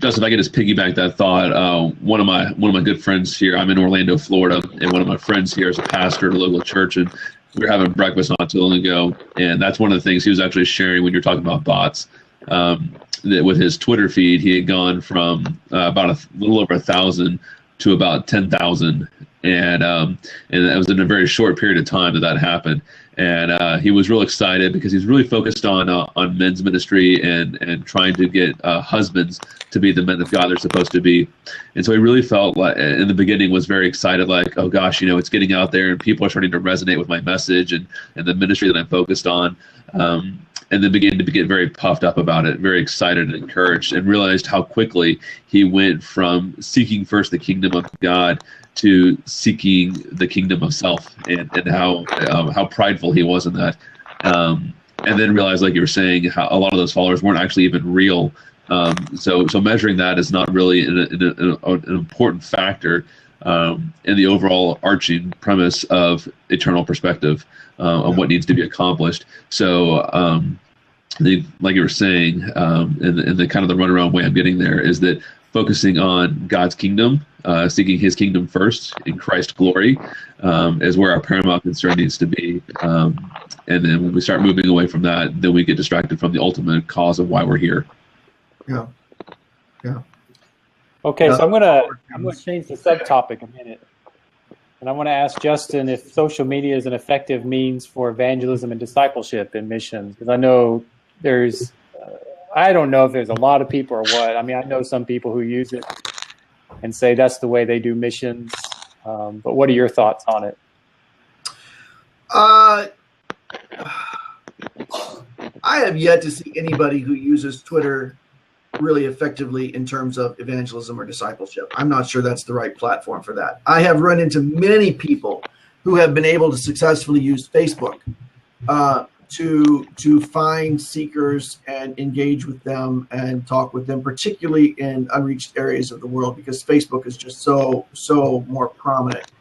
Justin, if I could just piggyback that thought, one of my good friends here, I'm in Orlando, Florida, and one of my friends here is a pastor at a local church, and we were having breakfast not too long ago, and that's one of the things he was actually sharing when you're talking about bots. That with his Twitter feed, he had gone from about a little over 1,000 to about 10,000, and that was in a very short period of time that happened. And he was real excited because he's really focused on men's ministry and trying to get husbands to be the men of God they're supposed to be. And so he really felt like, in the beginning, was very excited, like, oh gosh, it's getting out there and people are starting to resonate with my message and the ministry that I'm focused on. And then began to get very puffed up about it, very excited and encouraged, and realized how quickly he went from seeking first the kingdom of God to seeking the kingdom of self, and how prideful he was in that. And then realized, like you were saying, how a lot of those followers weren't actually even real. So measuring that is not really an important factor in the overall arching premise of eternal perspective on what needs to be accomplished. So like you were saying, and the kind of the runaround way I'm getting there is that focusing on God's kingdom, seeking his kingdom first in Christ's glory, is where our paramount concern needs to be. And then when we start moving away from that, then we get distracted from the ultimate cause of why we're here. Yeah. Okay, so I'm gonna change the subtopic a minute. And I want to ask Justin if social media is an effective means for evangelism and discipleship in missions. Because I know there's, I don't know if there's a lot of people or what. I mean, I know some people who use it and say that's the way they do missions. But what are your thoughts on it? I have yet to see anybody who uses Twitter really effectively in terms of evangelism or discipleship. I'm not sure that's the right platform for that. I have run into many people who have been able to successfully use Facebook to find seekers and engage with them and talk with them, particularly in unreached areas of the world, because Facebook is just so more prominent.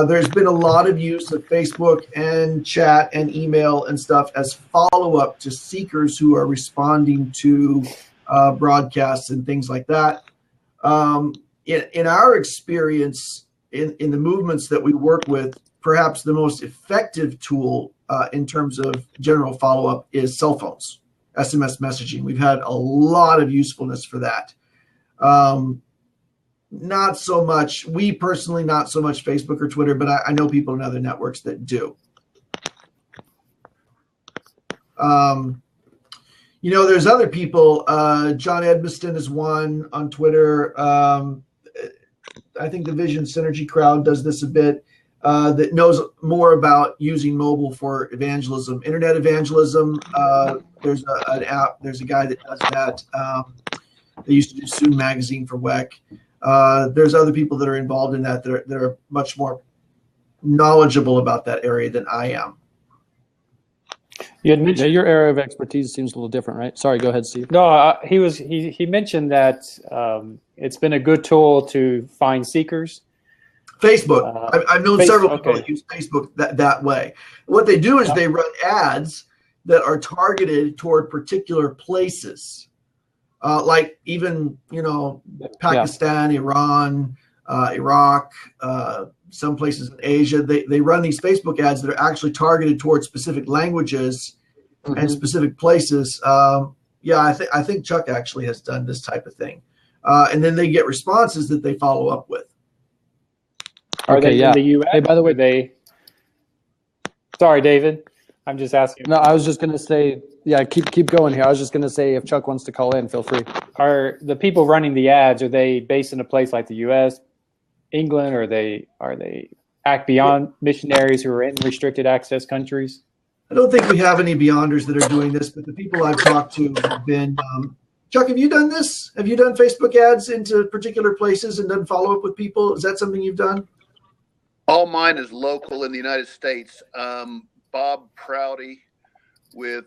There's been a lot of use of Facebook and chat and email and stuff as follow-up to seekers who are responding to broadcasts and things like that. In our experience, in the movements that we work with, perhaps the most effective tool in terms of general follow-up is cell phones, SMS messaging. We've had a lot of usefulness for that. Not so much, we personally, not so much Facebook or Twitter, but I know people in other networks that do. You know, there's other people. John Edmiston is one on Twitter. I think the Vision Synergy crowd does this a bit, that knows more about using mobile for evangelism, internet evangelism. There's an app, there's a guy that does that. They used to do Soon Magazine for WEC. There's other people that are involved in that that are much more knowledgeable about that area than I am. You had mentioned your area of expertise seems a little different, right? Sorry, go ahead, Steve. No, he mentioned that it's been a good tool to find seekers. Facebook. I've known several people that use Facebook that way. What they do is they run ads that are targeted toward particular places, like even, you know, Pakistan, Iran, Iraq, some places in Asia. They run these Facebook ads that are actually targeted towards specific languages and specific places. I think Chuck actually has done this type of thing, and then they get responses that they follow up with. Are they in the U.S.? Hey, by the way, sorry, David. I'm just asking. No, I was just going to say, keep going here. I was just going to say, if Chuck wants to call in, feel free. Are the people running the ads, are they based in a place like the U.S., England, or are they act beyond missionaries who are in restricted access countries? I don't think we have any beyonders that are doing this, but the people I've talked to have been. Chuck, have you done this? Have you done Facebook ads into particular places and done follow up with people? Is that something you've done? All mine is local in the United States. Bob Prouty with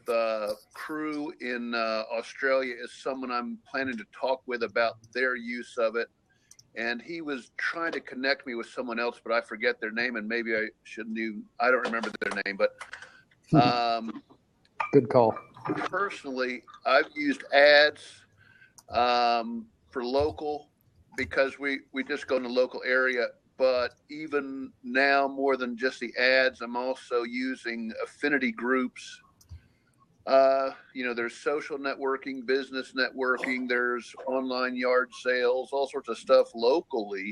Crew in Australia is someone I'm planning to talk with about their use of it. And he was trying to connect me with someone else, but I forget their name, and maybe I shouldn't even, I don't remember their name, but good call. Personally, I've used ads for local because we just go in the local area. But even now, more than just the ads, I'm also using affinity groups. There's social networking, business networking, there's online yard sales, all sorts of stuff locally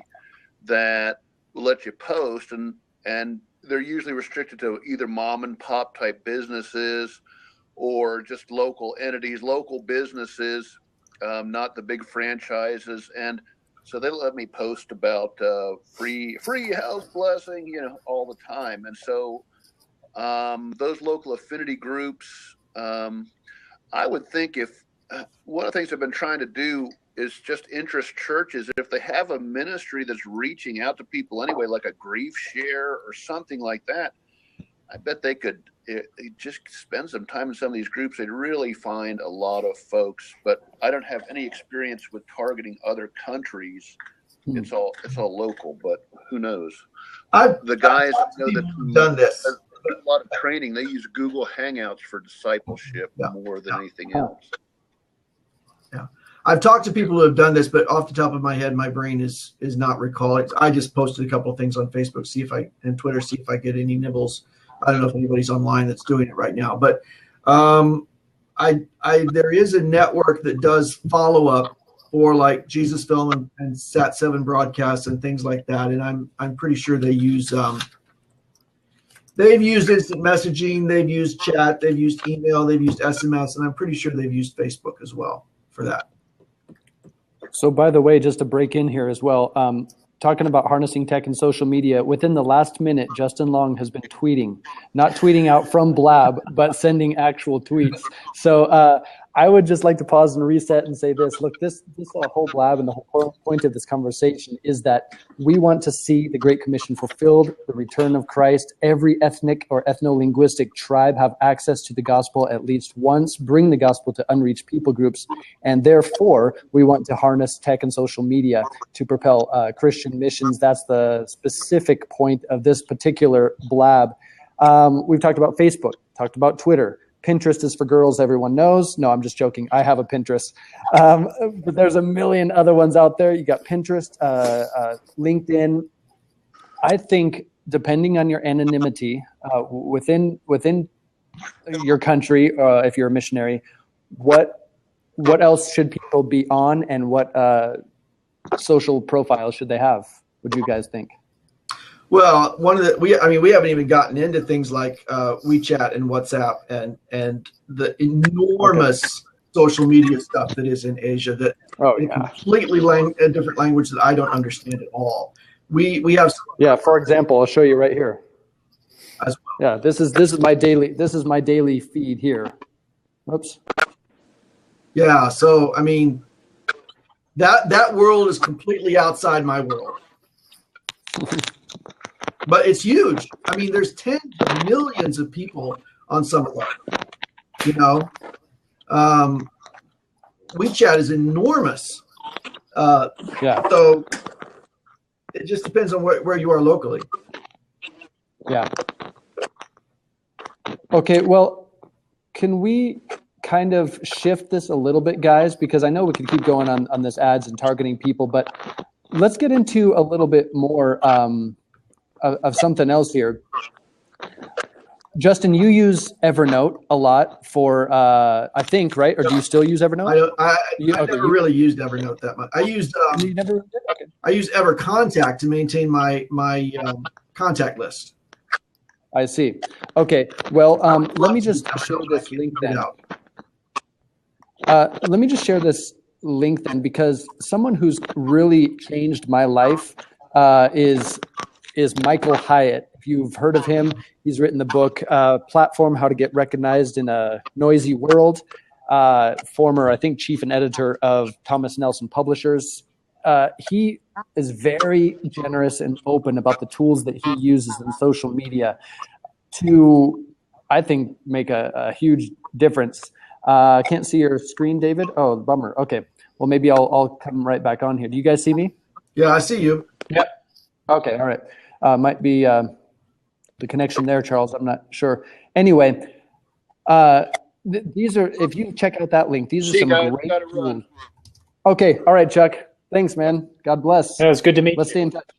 that will let you post. And they're usually restricted to either mom and pop type businesses or just local entities, local businesses, not the big franchises. And so they let me post about free house blessing, all the time. And so those local affinity groups, I would think if one of the things I've been trying to do is just interest churches. If they have a ministry that's reaching out to people anyway, like a grief share or something like that, I bet they could just spend some time in some of these groups. They'd really find a lot of folks, but I don't have any experience with targeting other countries. It's all local, but who knows? The guys I know that done this. A lot of training. They use Google Hangouts for discipleship more than anything else. Yeah, I've talked to people who have done this, but off the top of my head, my brain is not recalling. I just posted a couple of things on Facebook, and Twitter, see if I get any nibbles. I don't know if anybody's online that's doing it right now, but there is a network that does follow up for like Jesus Film and Sat7 broadcasts and things like that. And I'm pretty sure they've used instant messaging, they've used chat, they've used email, they've used SMS, and I'm pretty sure they've used Facebook as well for that. So by the way, just to break in here as well, talking about harnessing tech and social media, within the last minute, Justin Long has been tweeting, not tweeting out from Blab, but sending actual tweets. So I would just like to pause and reset and say this. Look, this whole Blab and the whole point of this conversation is that we want to see the Great Commission fulfilled, the return of Christ. Every ethnic or ethno-linguistic tribe have access to the gospel at least once, bring the gospel to unreached people groups, and therefore we want to harness tech and social media to propel Christian missions. That's the specific point of this particular Blab. We've talked about Facebook, talked about Twitter. Pinterest is for girls, everyone knows. No, I'm just joking. I have a Pinterest. But there's a million other ones out there. You got Pinterest, LinkedIn. I think depending on your anonymity within your country, if you're a missionary, what else should people be on, and what social profiles should they have? What do you guys think? Well, we haven't even gotten into things like WeChat and WhatsApp and the enormous social media stuff that is in Asia that completely a different language that I don't understand at all. We have for example, I'll show you right here. As well. Yeah, this is my daily feed here. Oops. Yeah, so I mean that world is completely outside my world. But it's huge. I mean, there's tens of millions of people on some of them. You know, WeChat is enormous. So it just depends on where you are locally. Yeah. Okay. Well, can we kind of shift this a little bit, guys? Because I know we can keep going on this ads and targeting people, but let's get into a little bit more of something else here. Justin, you use Evernote a lot for, I think, right? Or do you still use Evernote? I never really used Evernote that much. I used you never did? Okay. I use EverContact to maintain my contact list. I see. Okay. Well, let me just share this link then. Let me just share this link then, because someone who's really changed my life is Michael Hyatt. If you've heard of him, he's written the book Platform: How to Get Recognized in a Noisy World. Former, I think, chief and editor of Thomas Nelson Publishers. He is very generous and open about the tools that he uses in social media to, I think, make a huge difference. I can't see your screen, David. Oh, bummer. Okay. Well, maybe I'll come right back on here. Do you guys see me? Yeah, I see you. Yep. Okay. All right. Might be the connection there, Charles. I'm not sure. Anyway, these are, if you check out that link, these are some great tools. Okay. All right, Chuck. Thanks, man. God bless. Yeah, it's good to meet you. Let's stay in touch.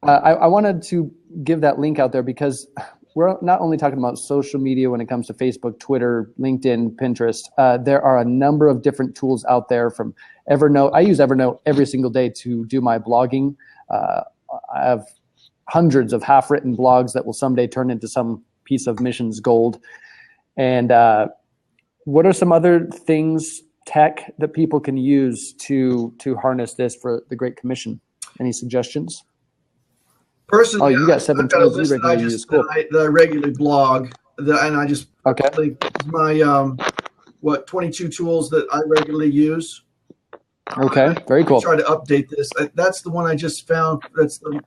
I wanted to give that link out there because we're not only talking about social media when it comes to Facebook, Twitter, LinkedIn, Pinterest. There are a number of different tools out there, from Evernote. I use Evernote every single day to do my blogging. I have hundreds of half-written blogs that will someday turn into some piece of missions gold. And what are some other things, tech, that people can use to harness this for the Great Commission? Any suggestions? Personally, you got 7 tools you regularly use. Cool. That I regularly blog, and I just my 22 tools that I regularly use. Okay, very cool. Try to update this. That's the one I just found.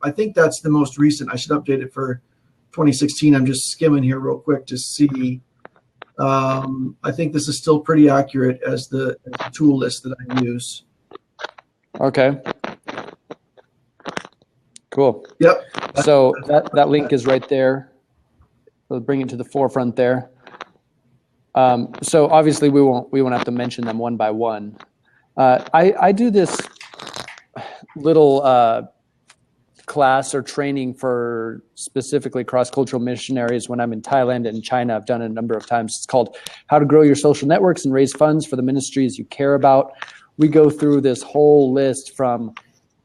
I think that's the most recent. I should update it for 2016. I'm just skimming here real quick to see. I think this is still pretty accurate as the tool list that I use. Okay. Cool. Yep. So that link is right there. We'll bring it to the forefront there. So obviously we won't have to mention them one by one. I do this little class or training for specifically cross-cultural missionaries when I'm in Thailand and China. I've done it a number of times. It's called How to Grow Your Social Networks and Raise Funds for the Ministries You Care About. We go through this whole list from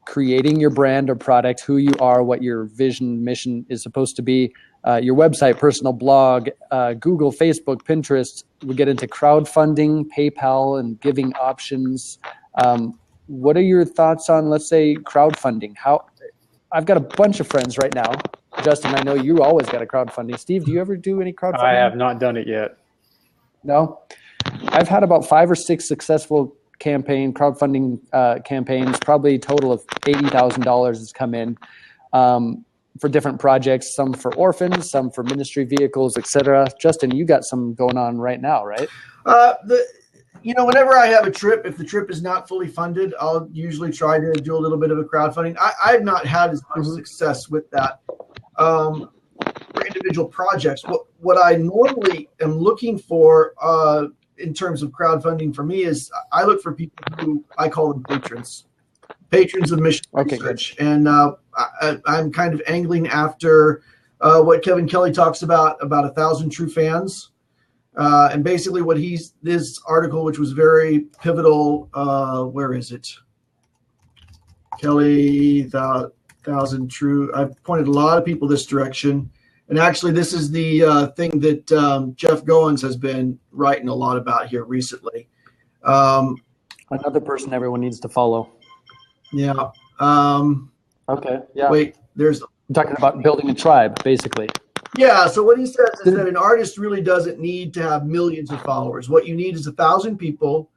creating your brand or product, who you are, what your vision, mission is supposed to be, your website, personal blog, Google, Facebook, Pinterest. We get into crowdfunding, PayPal, and giving options. What are your thoughts on, let's say, crowdfunding? I've got a bunch of friends right now. Justin, I know you always got a crowdfunding. Steve, do you ever do any crowdfunding? I have not done it yet. No? I've had about 5 or 6 successful crowdfunding campaigns, probably a total of $80,000 has come in for different projects, some for orphans, some for ministry vehicles, etc. Justin, you got some going on right now, right? Whenever I have a trip, if the trip is not fully funded, I'll usually try to do a little bit of a crowdfunding. I've not had as much success with that for individual projects. What I normally am looking for in terms of crowdfunding for me is I look for people who I call them patrons of mission research. Good. And I'm kind of angling after what Kevin Kelly talks about 1,000 true fans. And basically what this article, which was very pivotal, where is it? Kelly, 1,000 true. I've pointed a lot of people this direction. And actually, this is the thing that Jeff Goins has been writing a lot about here recently. Another person everyone needs to follow. Yeah. Okay. Yeah. Wait, I'm talking about building a tribe, basically. Yeah. So what he says is that an artist really doesn't need to have millions of followers. What you need is 1,000 people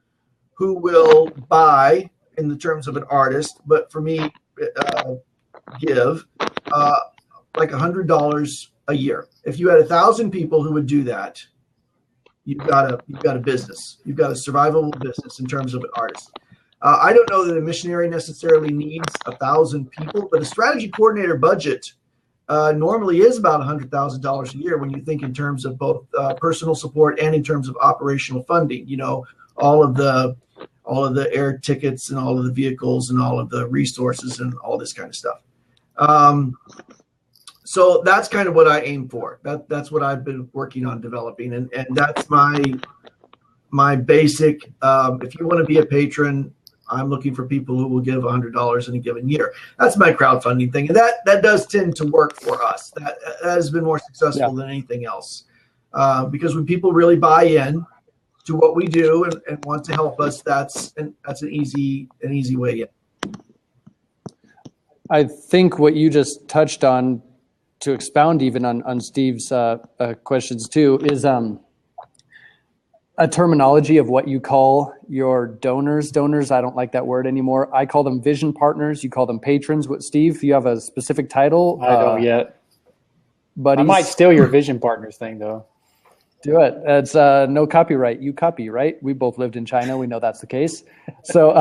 who will buy in the terms of an artist, but for me, give like $100 a year. If you had 1,000 people who would do that, you've got a business. You've got a survivable business in terms of an artist. I don't know that a missionary necessarily needs 1,000 people, but a strategy coordinator budget normally is about $100,000 a year when you think in terms of both personal support and in terms of operational funding. All of the air tickets and all of the vehicles and all of the resources and all this kind of stuff. So that's kind of what I aim for. That's what I've been working on developing, and that's my basic. If you want to be a patron, I'm looking for people who will give $100 in a given year. That's my crowdfunding thing, and that does tend to work for us. That has been more successful than anything else, because when people really buy in to what we do and want to help us, that's an easy way in. I think what you just touched on, to expound even on Steve's questions too, is a terminology of what you call your donors. Donors, I don't like that word anymore. I call them vision partners. You call them patrons. What, Steve, you have a specific title? I don't yet. Buddies? I might steal your vision partners thing, though. Do it. It's no copyright. You copy, right? We both lived in China. We know that's the case. So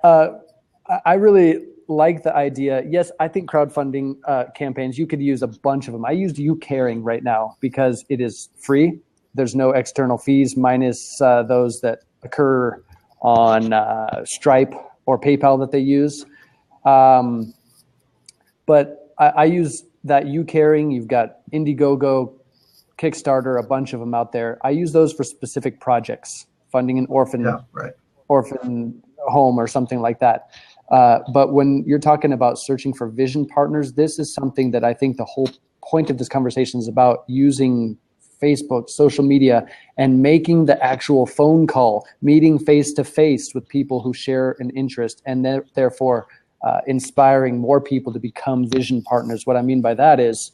I really like the idea. Yes, I think crowdfunding campaigns, you could use a bunch of them. I use You Caring right now because it is free. There's no external fees minus those that occur on Stripe or PayPal that they use. But I use that You Caring. You've got Indiegogo, Kickstarter, a bunch of them out there. I use those for specific projects, funding an orphan home or something like that. But when you're talking about searching for vision partners, this is something that I think the whole point of this conversation is about, using Facebook, social media, and making the actual phone call, meeting face-to-face with people who share an interest, and therefore inspiring more people to become vision partners. What I mean by that is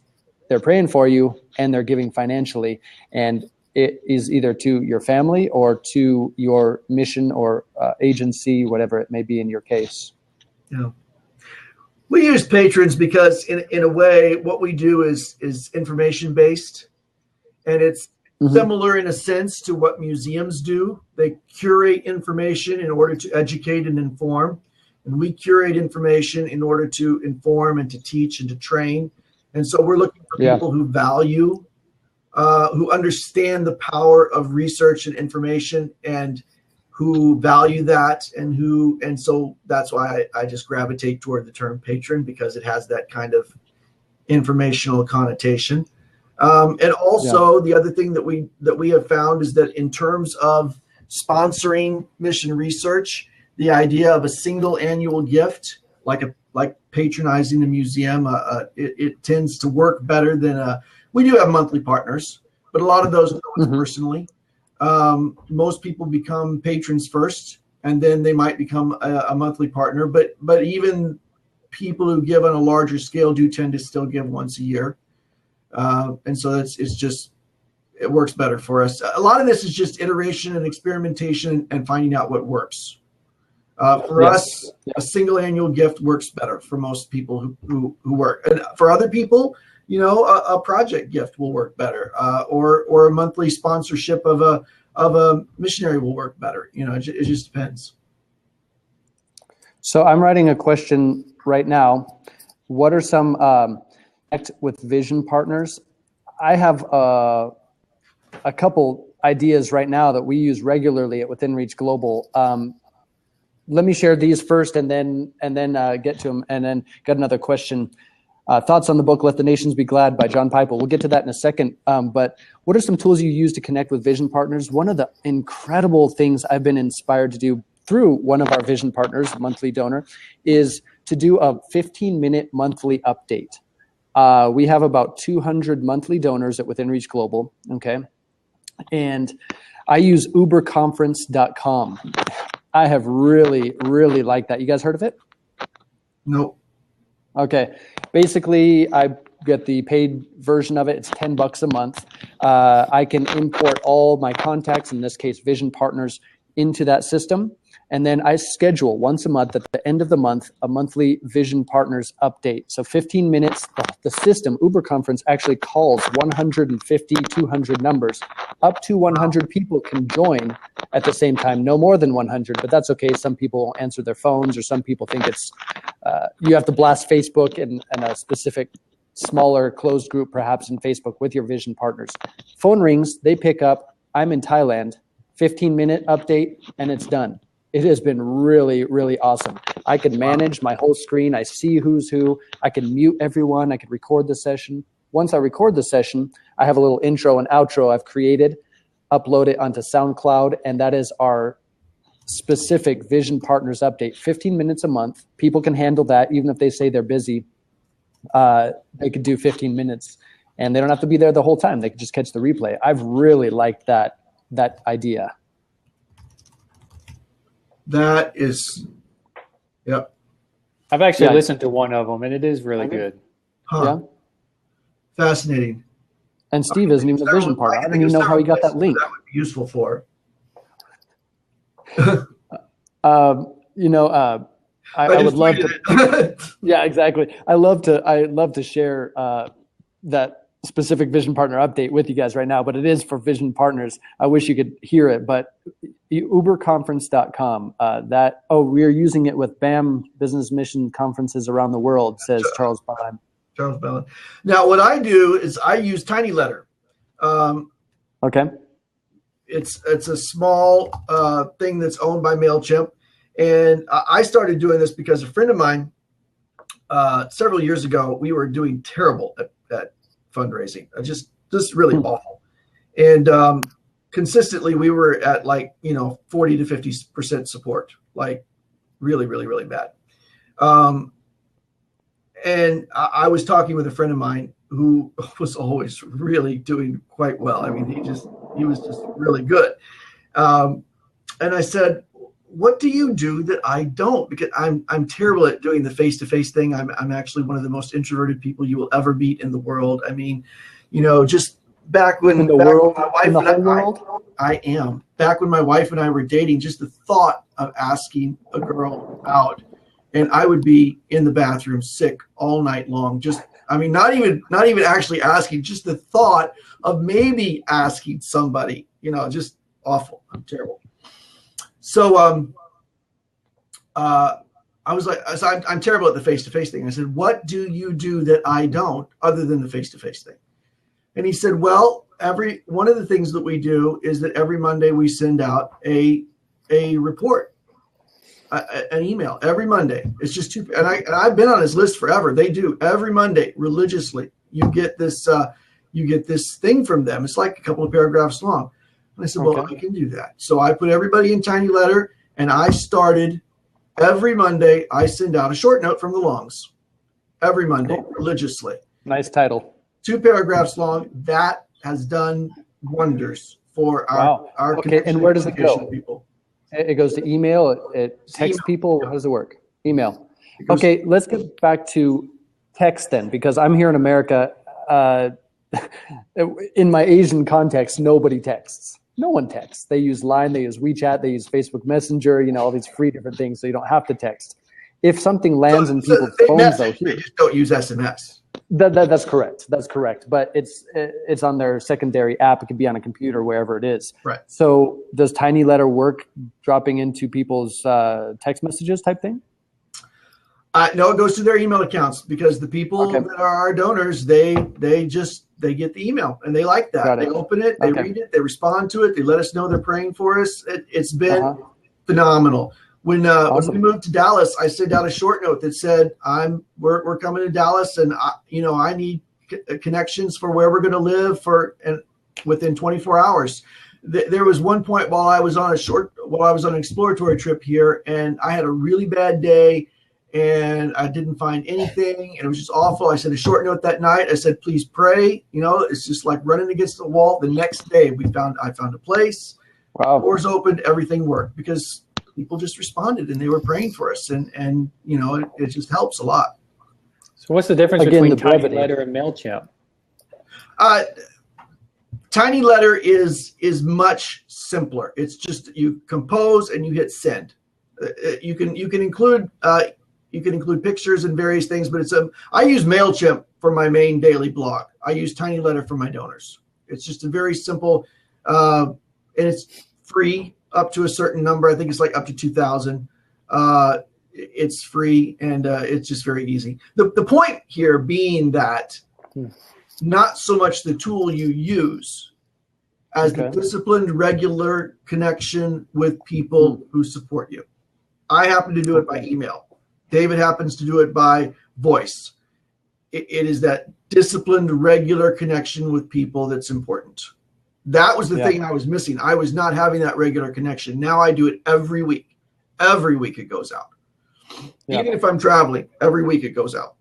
they're praying for you and they're giving financially, and it is either to your family or to your mission or agency, whatever it may be in your case. Yeah. We use patrons because in a way what we do is information based, and it's similar in a sense to what museums do. They curate information in order to educate and inform, and we curate information in order to inform and to teach and to train. And so we're looking for people who value, who understand the power of research and information, and who value that and so that's why I just gravitate toward the term patron, because it has that kind of informational connotation. And also the other thing that we have found is that in terms of sponsoring mission research, the idea of a single annual gift, like patronizing the museum, it tends to work better than we do have monthly partners, but a lot of those know us personally. Most people become patrons first, and then they might become a monthly partner. But even people who give on a larger scale do tend to still give once a year, and so it works better for us. A lot of this is just iteration and experimentation and finding out what works. For us, a single annual gift works better for most people who work, and for other people, a project gift will work better, or a monthly sponsorship of a missionary will work better. It just depends. So I'm writing a question right now. What are some connect with vision partners? I have a couple ideas right now that we use regularly at Within Reach Global. Let me share these first, and then get to them, and then got another question. Thoughts on the book "Let the Nations Be Glad" by John Piper. We'll get to that in a second. But what are some tools you use to connect with vision partners? One of the incredible things I've been inspired to do through one of our vision partners, monthly donor, is to do a 15-minute monthly update. We have about 200 monthly donors at Within Reach Global. Okay, and I use uberconference.com. I have really, really liked that. You guys heard of it? Nope. Okay. Basically, I get the paid version of it. It's $10 a month. I can import all my contacts, in this case, vision partners, into that system. And then I schedule once a month at the end of the month, a monthly vision partners update. So 15 minutes, the system, Uber Conference, actually calls 150, 200 numbers. Up to 100 people can join at the same time, no more than 100, but that's okay. Some people won't answer their phones, or some people think it's, you have to blast Facebook and a specific smaller closed group, perhaps in Facebook, with your vision partners. Phone rings, they pick up, I'm in Thailand, 15-minute update, and it's done. It has been really, really awesome. I can manage my whole screen. I see who's who. I can mute everyone. I can record the session. Once I record the session, I have a little intro and outro I've created, upload it onto SoundCloud, and that is our specific Vision Partners update. 15 minutes a month. People can handle that, even if they say they're busy. They could do 15 minutes, and they don't have to be there the whole time. They could just catch the replay. I've really liked that idea. That is, yep. I've actually listened to one of them, and it is really good. Huh. Yeah. Fascinating. And Steve isn't even a vision partner. I don't even know how he got that link. That would be useful for. I would love to. Yeah, exactly. I love to share that specific vision partner update with you guys right now, but it is for vision partners. I wish you could hear it, but uberconference.com, we're using it with BAM business mission conferences around the world, says Charles Ballin. Charles Ballin. Now, what I do is I use Tiny Letter. Okay. It's a small thing that's owned by MailChimp. And I started doing this because a friend of mine, several years ago, we were doing terrible at fundraising, just really awful. And consistently, we were at 40 to 50% support, like really, really, really bad. And I was talking with a friend of mine who was always really doing quite well. I mean, he was just really good. And I said, what do you do that I don't? Because I'm terrible at doing the face-to-face thing. I'm actually one of the most introverted people you will ever meet in the world. I mean, just back when my wife and I am. Back when my wife and I were dating, just the thought of asking a girl out, and I would be in the bathroom sick all night long. Not even actually asking, just the thought of maybe asking somebody, just awful. I'm terrible. So I was like, I'm terrible at the face-to-face thing. I said, what do you do that I don't, other than the face-to-face thing? And he said, well, one of the things that we do is that every Monday we send out a a report, an email every Monday. It's just two, and I've been on his list forever. They do every Monday religiously. You get this thing from them. It's like a couple of paragraphs long. And I said, well, I can do that. So I put everybody in tiny letter, and I started every Monday. I send out a short note from the longs every Monday religiously. Nice title. 2 paragraphs long. That has done wonders for our okay. And where does it go? People. It goes to email. It texts people. How does it work? Email. Okay, let's get back to text then, because I'm here in America. In my Asian context, nobody texts. No one texts. They use Line, they use WeChat, they use Facebook Messenger, all these free different things, so you don't have to text. If something lands in people's phones, though, they just don't use SMS. That's correct. That's correct. But it's on their secondary app. It could be on a computer, wherever it is. Right. So does Tiny Letter work dropping into people's text messages type thing? No, it goes to their email accounts, because the people that are our donors, they get the email and they like that. They open it, they read it, they respond to it, they let us know they're praying for us. It's been phenomenal. When we moved to Dallas, I sent out a short note that said, we're coming to Dallas, and I need connections for where we're going to live and within 24 hours. There was one point while I was on an exploratory trip here, and I had a really bad day, and I didn't find anything, and it was just awful. I sent a short note that night. I said, please pray. It's just like running against the wall. The next day, I found a place. Wow. Doors opened, everything worked, because people just responded and they were praying for us, and it just helps a lot. So what's the difference between Tiny Letter and MailChimp? Tiny Letter is much simpler. It's just you compose and you hit send. You can include pictures and various things, but I use MailChimp for my main daily blog. I use Tiny Letter for my donors. It's just a very simple, and it's free up to a certain number. I think it's like up to 2,000. It's free, and it's just very easy. The point here being that not so much the tool you use as the disciplined, regular connection with people who support you. I happen to do it by email. David happens to do it by voice. It is that disciplined, regular connection with people that's important. That was the thing I was missing. I was not having that regular connection. Now I do it every week. Every week it goes out. Yeah. Even if I'm traveling, every week it goes out.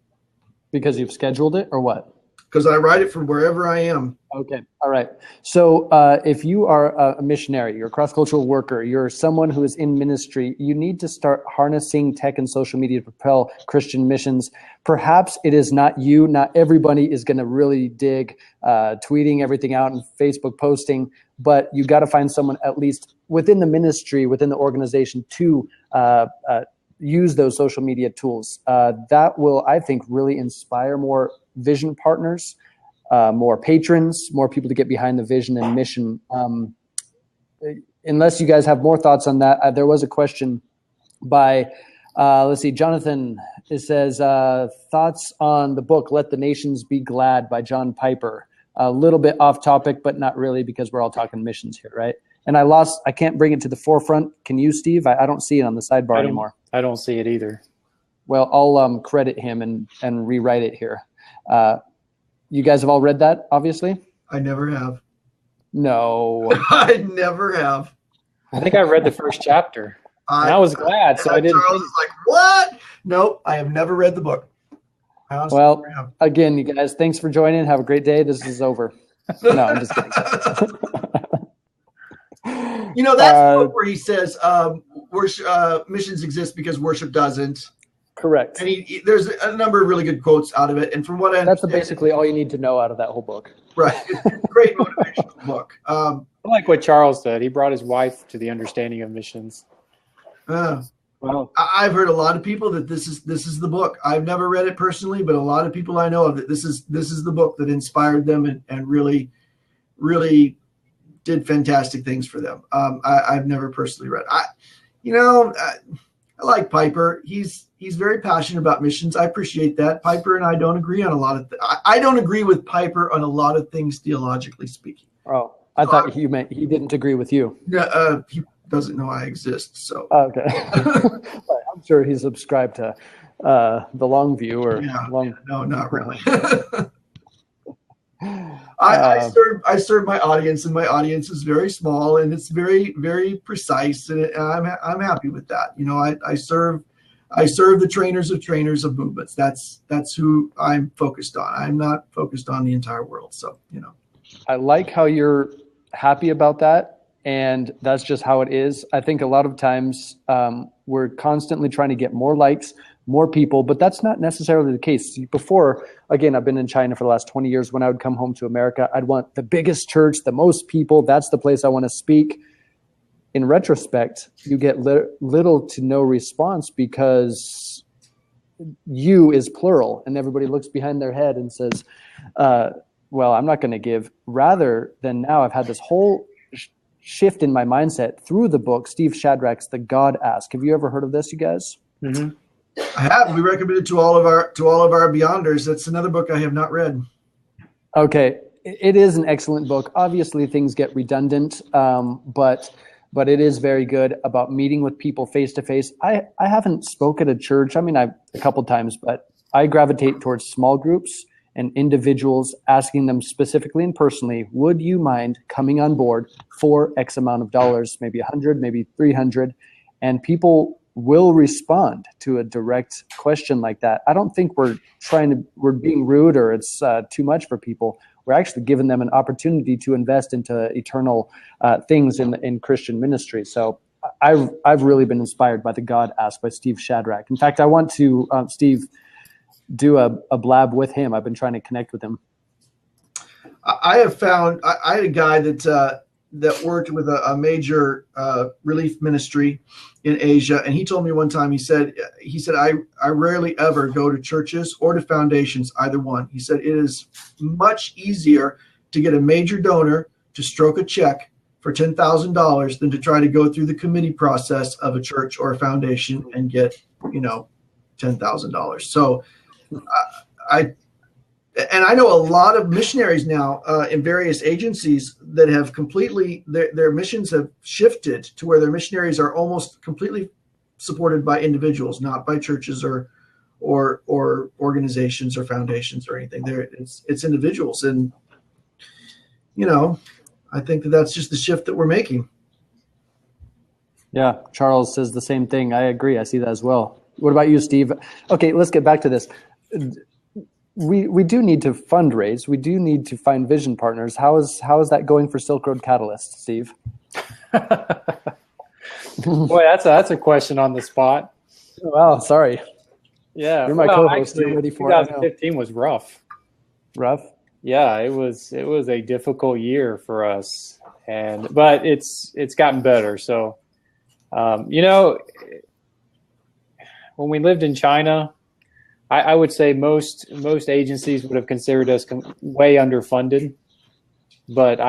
Because you've scheduled it, or what? Because I write it from wherever I am. Okay. All right. So if you are a missionary, you're a cross-cultural worker, you're someone who is in ministry, you need to start harnessing tech and social media to propel Christian missions. Perhaps it is not you. Not everybody is going to really dig tweeting everything out and Facebook posting, but you got to find someone at least within the ministry, within the organization, to use those social media tools. That will, I think, really inspire more vision partners, more patrons, more people to get behind the vision and mission. Unless you guys have more thoughts on that, there was a question by, let's see, Jonathan. It says, thoughts on the book, Let the Nations Be Glad by John Piper. A little bit off topic, but not really, because we're all talking missions here, right? And I can't bring it to the forefront. Can you, Steve? I don't see it on the sidebar anymore. I don't see it either. Well, I'll credit him and rewrite it here. You guys have all read that, obviously? I never have. No. I never have. I think I read the first chapter. I was glad, so I didn't. Charles is like, what? Nope, I have never read the book. Well, again, you guys, thanks for joining. Have a great day. This is over. No, I'm just kidding. That's the book where he says missions exist because worship doesn't. Correct. And there's a number of really good quotes out of it. And from what I understand, that's basically all you need to know out of that whole book. Right. It's a great motivational book. I like what Charles said. He brought his wife to the understanding of missions. Well, I've heard a lot of people that this is the book. I've never read it personally, but a lot of people I know of that this is the book that inspired them and really, really did fantastic things for them. I've never personally read. I like Piper. He's very passionate about missions. I appreciate that. Piper and I don't agree on a lot of I don't agree with Piper on a lot of things theologically speaking. Oh, I thought you meant he didn't agree with you. No, doesn't know I exist. So Okay. I'm sure he's subscribed to the Long View or Long. No, not really. I serve my audience, and my audience is very small, and it's very, very precise, and I'm happy with that. You know, I serve the trainers of movements. That's who I'm focused on. I'm not focused on the entire world. So, you know, I like how you're happy about that, and that's just how it is. I think a lot of times we're constantly trying to get more likes, more people, but that's not necessarily the case. Before, again, I've been in China for the last 20 years. When I would come home to America, I'd want the biggest church, the most people. That's the place I want to speak. In retrospect, you get little to no response because you is plural, and everybody looks behind their head and says, well, I'm not going to give. Rather than now, I've had this whole shift in my mindset through the book, Steve Shadrack's The God Ask. Have you ever heard of this, you guys? Mm-hmm. I have. We recommend it to all of our Beyonders. That's another book I have not read. Okay, it is an excellent book. Obviously, things get redundant, but it is very good about meeting with people face to face. I haven't spoke at a church. I mean, a couple times, but I gravitate towards small groups and individuals, asking them specifically and personally, would you mind coming on board for X amount of dollars, maybe 100, maybe 300, and people will respond to a direct question like that. I don't think we're being rude or it's too much for people. We're actually giving them an opportunity to invest into eternal things in Christian ministry. So I've really been inspired by The God Ask by Steve Shadrack. In fact, I want to, Steve, do a blab with him. I've been trying to connect with him. I have found, I had a guy that worked with a major relief ministry in Asia, and he told me one time, he said I rarely ever go to churches or to foundations, either one. He said it is much easier to get a major donor to stroke a check for $10,000 than to try to go through the committee process of a church or a foundation and get, $10,000. So I know a lot of missionaries now in various agencies that have completely, their missions have shifted to where their missionaries are almost completely supported by individuals, not by churches or organizations or foundations or anything. It's individuals. And, I think that's just the shift that we're making. Yeah, Charles says the same thing. I agree. I see that as well. What about you, Steve? Okay, let's get back to this. We do need to fundraise. We do need to find vision partners. How is that going for Silk Road Catalyst, Steve? Boy, that's a question on the spot. Wow, sorry. Yeah, you're my co-host. You're ready for 2015 was rough. Rough? Yeah, it was a difficult year for us, but it's gotten better. So, when we lived in China, I would say most agencies would have considered us way underfunded, but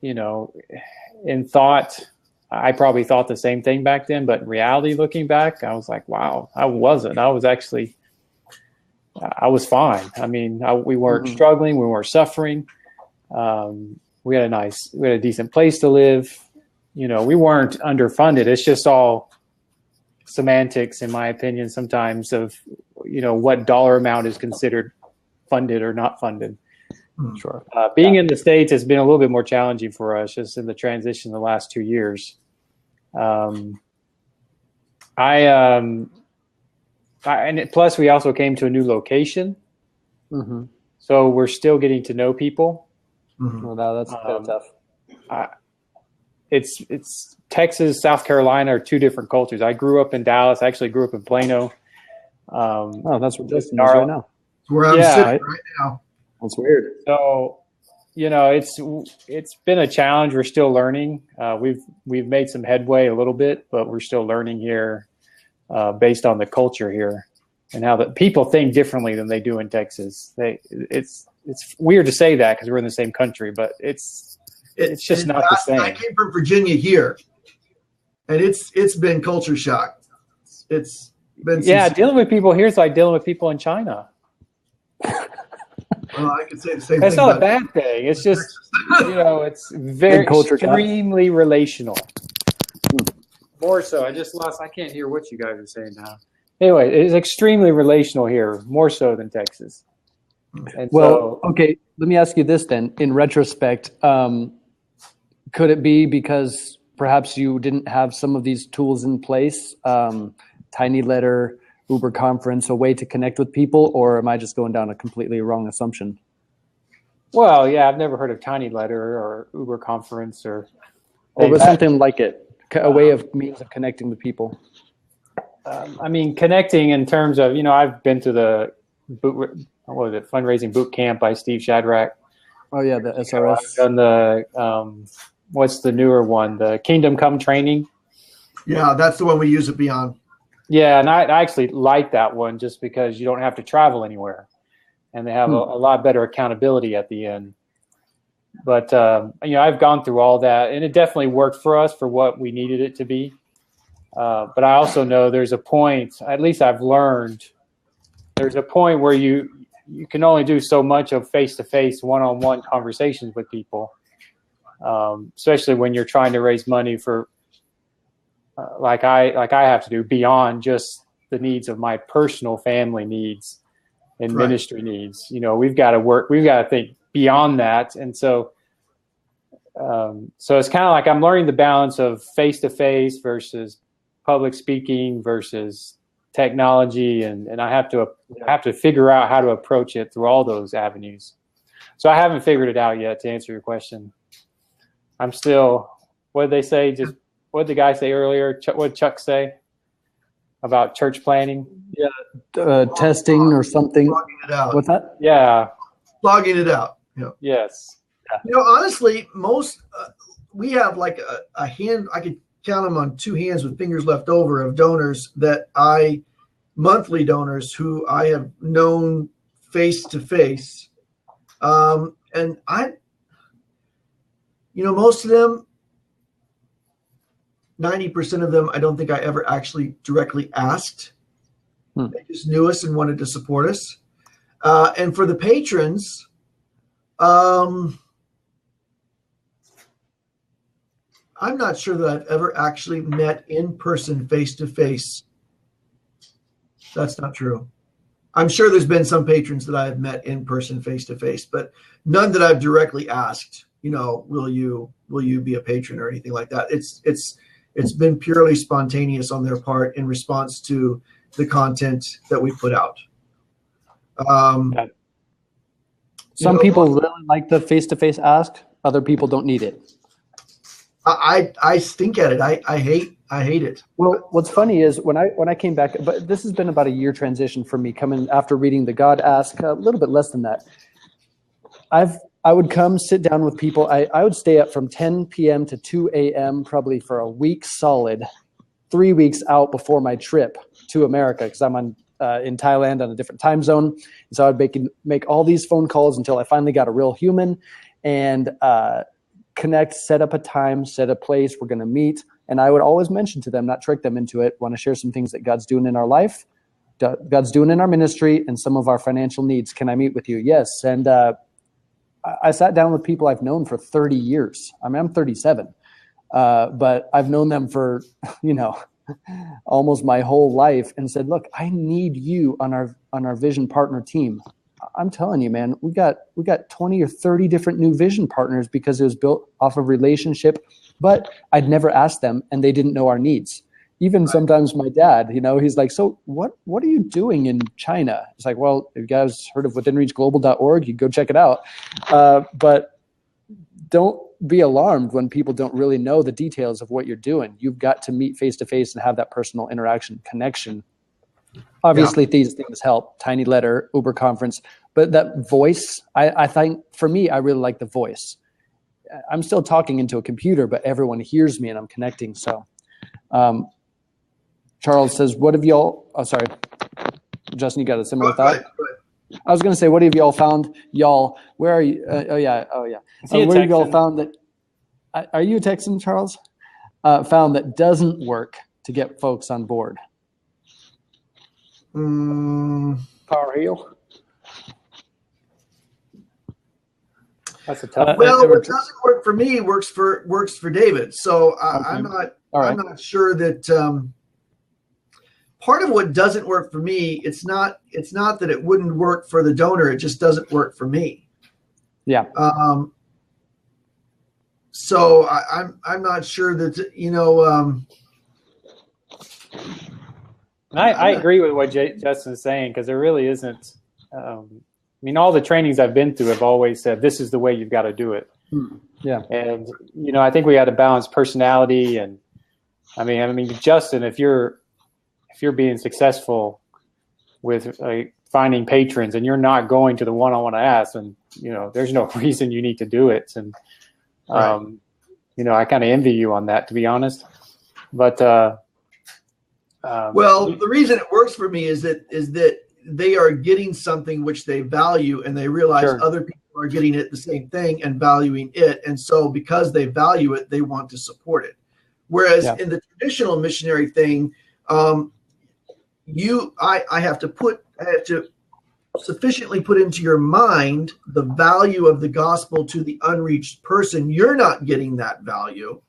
in thought, I probably thought the same thing back then. But in reality, looking back, I was like, wow, I wasn't. I was fine. I mean, we weren't struggling, we weren't suffering. We had a decent place to live. We weren't underfunded. It's just all semantics, in my opinion, sometimes of what dollar amount is considered funded or not funded. Sure. Being in the States has been a little bit more challenging for us, just in the transition the last 2 years. And plus we also came to a new location, so we're still getting to know people. Well, that's kind of tough. It's Texas, South Carolina are two different cultures. I grew up in Dallas. I actually grew up in Plano. That's what Justin is right now. Where I'm sitting right now. That's weird. So, it's been a challenge. We're still learning. We've made some headway a little bit, but we're still learning here, based on the culture here and how the people think differently than they do in Texas. It's weird to say that because we're in the same country, but it's just not the same. I came from Virginia here, and it's been culture shock. It's been dealing with people here is like dealing with people in China. Well, I could say the same thing. It's not a bad thing. It's just it's very extremely relational. More so. I can't hear what you guys are saying now. Anyway, it's extremely relational here, more so than Texas. And well, okay, let me ask you this then. In retrospect, could it be because perhaps you didn't have some of these tools in place, Tiny Letter, Uber Conference, a way to connect with people, or am I just going down a completely wrong assumption? Well, yeah, I've never heard of Tiny Letter or Uber Conference or something like it, a way of means of connecting with people. I mean, connecting in terms of, I've been to the fundraising boot camp by Steve Shadrach. Oh yeah, the SRS. I've done the what's the newer one? The Kingdom Come training. Yeah, that's the one we use at Beyond. Yeah, and I actually like that one just because you don't have to travel anywhere, and they have a lot better accountability at the end. But I've gone through all that, and it definitely worked for us for what we needed it to be. But I also know there's a point, at least I've learned, there's a point where you can only do so much of face-to-face, one-on-one conversations with people, especially when you're trying to raise money for, like I have to do, beyond just the needs of my personal family needs and ministry needs. We've got to think beyond that. And so it's kind of like I'm learning the balance of face-to-face versus public speaking versus technology, and I have to figure out how to approach it through all those avenues. So I haven't figured it out yet, to answer your question. I'm still, what did they say? Just what did the guy say earlier? What did Chuck say about church planning? Yeah, testing or something. Logging it out. What's that? Yeah. Logging it out. Yeah. Yes. Yeah. Honestly, most we have like a hand. I could count them on two hands with fingers left over of donors monthly donors who I have known face to face. And most of them, 90% of them, I don't think I ever actually directly asked. They just knew us and wanted to support us. And for the patrons, I'm not sure that I've ever actually met in person, face to face. That's not true. I'm sure there's been some patrons that I have met in person, face to face, but none that I've directly asked, will you be a patron or anything like that. It's been purely spontaneous on their part in response to the content that we put out. Some people really like the face-to-face ask. Other people don't need it. I stink at it. I hate it. Well, what's funny is when I came back, but this has been about a year transition for me coming after reading the God Ask, a little bit less than that. I would come sit down with people. I would stay up from 10 p.m. to 2 a.m. probably for a week solid, 3 weeks out before my trip to America because I'm in Thailand on a different time zone. And so I'd make all these phone calls until I finally got a real human and connect, set up a time, set a place, we're going to meet. And I would always mention to them, not trick them into it, want to share some things that God's doing in our life, God's doing in our ministry, and some of our financial needs. Can I meet with you? Yes. And I sat down with people I've known for 30 years. I mean, I'm 37, but I've known them for, almost my whole life and said, look, I need you on our vision partner team. I'm telling you, man, we got 20 or 30 different new vision partners because it was built off of relationship, but I'd never asked them and they didn't know our needs. Even sometimes my dad, he's like, so what are you doing in China? It's like, well, if you guys heard of withinreachglobal.org, you go check it out. But don't be alarmed when people don't really know the details of what you're doing. You've got to meet face to face and have that personal interaction, connection. Obviously, these things help. Tiny Letter, Uber Conference, but that voice, I think for me, I really like the voice. I'm still talking into a computer, but everyone hears me and I'm connecting. So, Charles says, "What have y'all?" Oh, sorry, Justin, you got a similar thought. I was going to say, what have y'all found? Y'all, where are you? Oh yeah. Where have y'all found that? Are you a Texan, Charles? Found that doesn't work to get folks on board. Power Heel. That's a tough. Well, what doesn't work for me works for David. So I'm not All right. I'm not sure that part of what doesn't work for me, it's not that it wouldn't work for the donor. It just doesn't work for me. Yeah. So I'm not sure that, And I agree with what Justin's saying, because there really isn't. I mean, all the trainings I've been through have always said this is the way you've got to do it. Yeah. And I think we got to balance personality, and I mean, Justin, if you're being successful with finding patrons and you're not going to the one-on-one ask, and there's no reason you need to do it. And I kind of envy you on that, to be honest. But well, the reason it works for me is that they are getting something which they value, and they realize other people are getting it the same thing and valuing it. And so because they value it, they want to support it. Whereas in the traditional missionary thing, I have to sufficiently put into your mind the value of the gospel to the unreached person. You're not getting that value.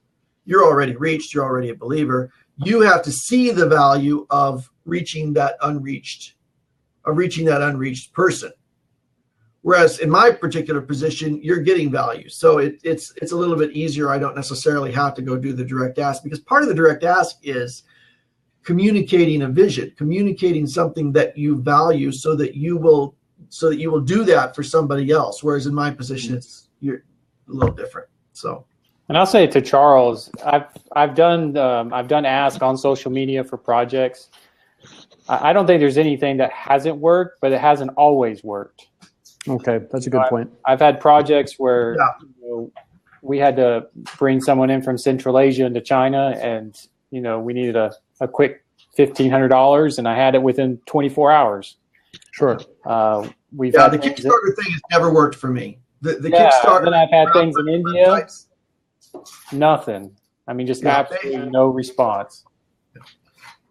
You're already reached. You're already a believer. You have to see the value of reaching that unreached person. Whereas in my particular position, you're getting value. So it's a little bit easier. I don't necessarily have to go do the direct ask, because part of the direct ask is communicating a vision, communicating something that you value, so that you will do that for somebody else. Whereas in my position, you're a little different. So. And I'll say to Charles, I've done ask on social media for projects. I don't think there's anything that hasn't worked, but it hasn't always worked. Okay, that's a good point. I've had projects where we had to bring someone in from Central Asia into China, and we needed a quick $1,500, and I had it within 24 hours. Sure. The Kickstarter thing has never worked for me. The Kickstarter. Then I've had things in India. Websites. Nothing. I mean, just absolutely no response.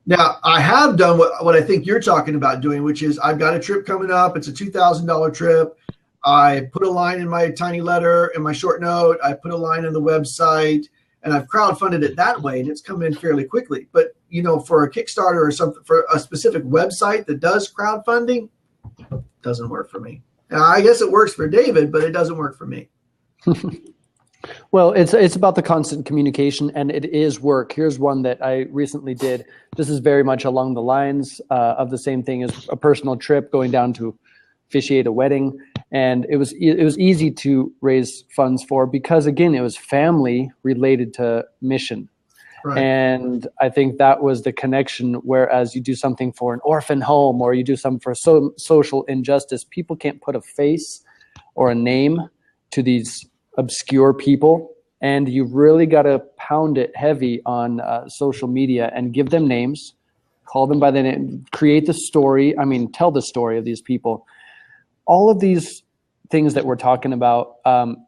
Now, I have done what I think you're talking about doing, which is I've got a trip coming up. It's a $2,000 trip. I put a line in my tiny letter, in my short note. I put a line on the website, and I've crowdfunded it that way, and it's come in fairly quickly. But, for a Kickstarter or something, for a specific website that does crowdfunding, doesn't work for me. Now, I guess it works for David, but it doesn't work for me. Well, it's about the constant communication, and it is work. Here's one that I recently did. This is very much along the lines of the same thing as a personal trip, going down to officiate a wedding, and it was easy to raise funds for, because again, it was family related to mission. Right. And I think that was the connection. Whereas you do something for an orphan home, or you do something for social injustice, people can't put a face or a name to these obscure people, and you really got to pound it heavy on social media and give them names, call them by the name, create the story. I mean, tell the story of these people. All of these things that we're talking about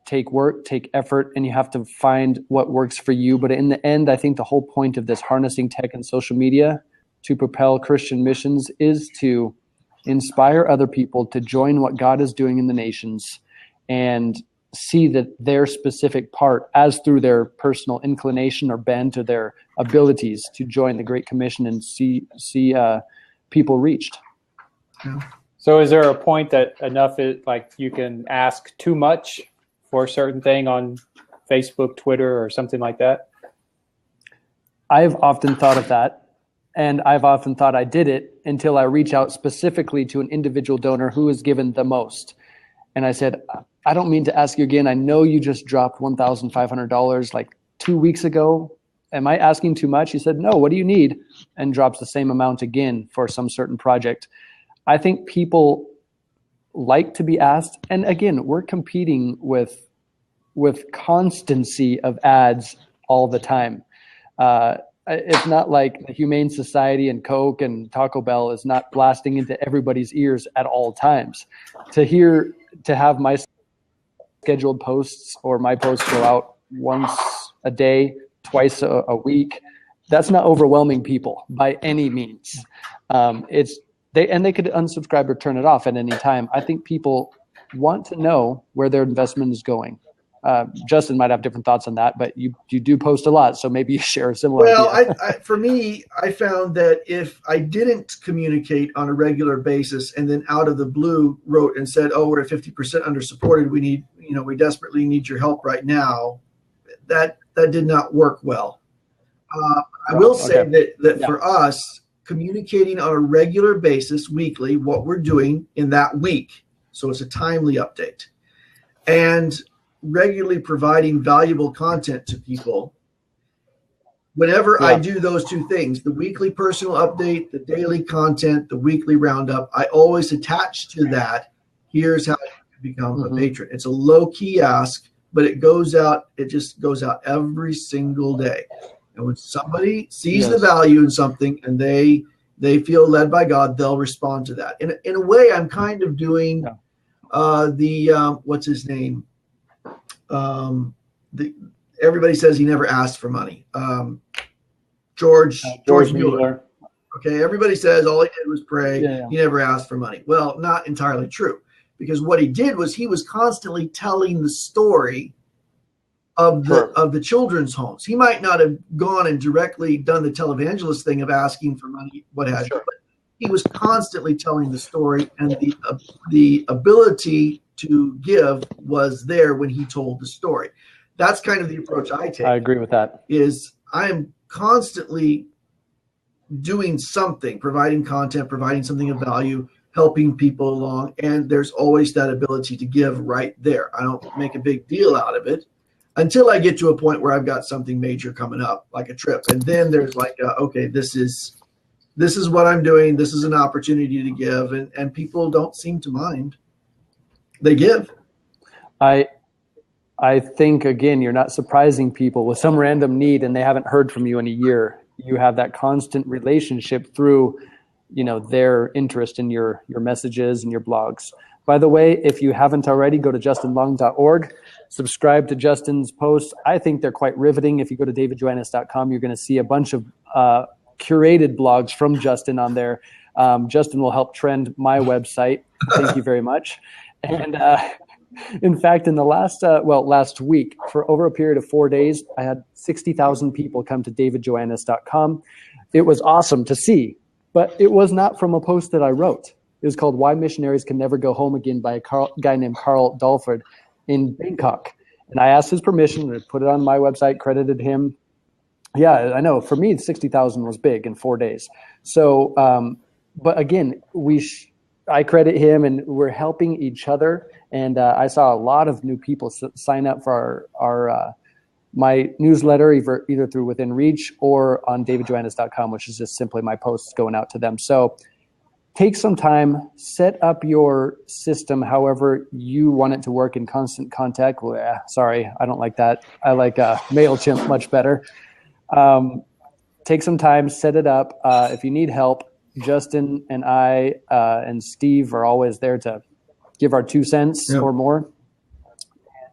take work, take effort, and you have to find what works for you. But in the end, I think the whole point of this harnessing tech and social media to propel Christian missions is to inspire other people to join what God is doing in the nations, and see that their specific part, as through their personal inclination or bent or their abilities, to join the Great Commission and see people reached. Yeah. So is there a point that you can ask too much for a certain thing on Facebook, Twitter, or something like that? I've often thought of that, and I've often thought I did it until I reach out specifically to an individual donor who has given the most. And I said, I don't mean to ask you again. I know you just dropped $1,500 like 2 weeks ago. Am I asking too much? He said, no, what do you need? And drops the same amount again for some certain project. I think people like to be asked. And again, we're competing with constancy of ads all the time. It's not like the Humane Society and Coke and Taco Bell is not blasting into everybody's ears at all times. To have my scheduled posts or my posts go out once a day, twice a week, that's not overwhelming people by any means. They could unsubscribe or turn it off at any time. I think people want to know where their investment is going. Justin might have different thoughts on that, but you do post a lot, so maybe you share a similar Well, idea. for me, I found that if I didn't communicate on a regular basis and then out of the blue wrote and said, "Oh, we're at 50% undersupported. We desperately need your help right now," that did not work well. I will say that for us, communicating on a regular basis, weekly, what we're doing in that week, so it's a timely update, and regularly providing valuable content to people. Whenever I do those two things, the weekly personal update, the daily content, the weekly roundup, I always attach to that, here's how you can become a patron. It's a low-key ask, but it just goes out every single day. And when somebody sees the value in something and they feel led by God, they'll respond to that. In a way, I'm kind of doing what's his name? Everybody says he never asked for money. George Mueller. Okay, everybody says all he did was pray. He never asked for money. Well, not entirely true, because what he did was he was constantly telling the story of the children's homes. He might not have gone and directly done the televangelist thing of asking for money, what have you, but he was constantly telling the story, and the ability to give was there when he told the story. That's kind of the approach I take. I agree with that. Is I am constantly doing something, providing content, providing something of value, helping people along, and there's always that ability to give right there. I don't make a big deal out of it until I get to a point where I've got something major coming up, like a trip, and then there's like, okay, this is what I'm doing. This is an opportunity to give, and people don't seem to mind. They give. I think, again, you're not surprising people with some random need and they haven't heard from you in a year. You have that constant relationship through, their interest in your messages and your blogs. By the way, if you haven't already, go to justinlong.org, subscribe to Justin's posts. I think they're quite riveting. If you go to davidjoannis.com, you're going to see a bunch of curated blogs from Justin on there. Justin will help trend my website. Thank you very much. And in fact, in the last week, for over a period of 4 days, I had 60,000 people come to davidjoannis.com. It was awesome to see, but it was not from a post that I wrote. It was called "Why Missionaries Can Never Go Home Again" by a guy named Carl Dalford in Bangkok. And I asked his permission to put it on my website, credited him. Yeah, I know. For me, 60,000 was big in 4 days. So, but again, I credit him, and we're helping each other. And I saw a lot of new people sign up for my newsletter, either through Within Reach or on davidjoannis.com, which is just simply my posts going out to them. So take some time, set up your system however you want it to work in constant contact. Well, sorry, I don't like that. I like MailChimp much better. Take some time, set it up. If you need help, Justin and I and Steve are always there to give our 2 cents or more.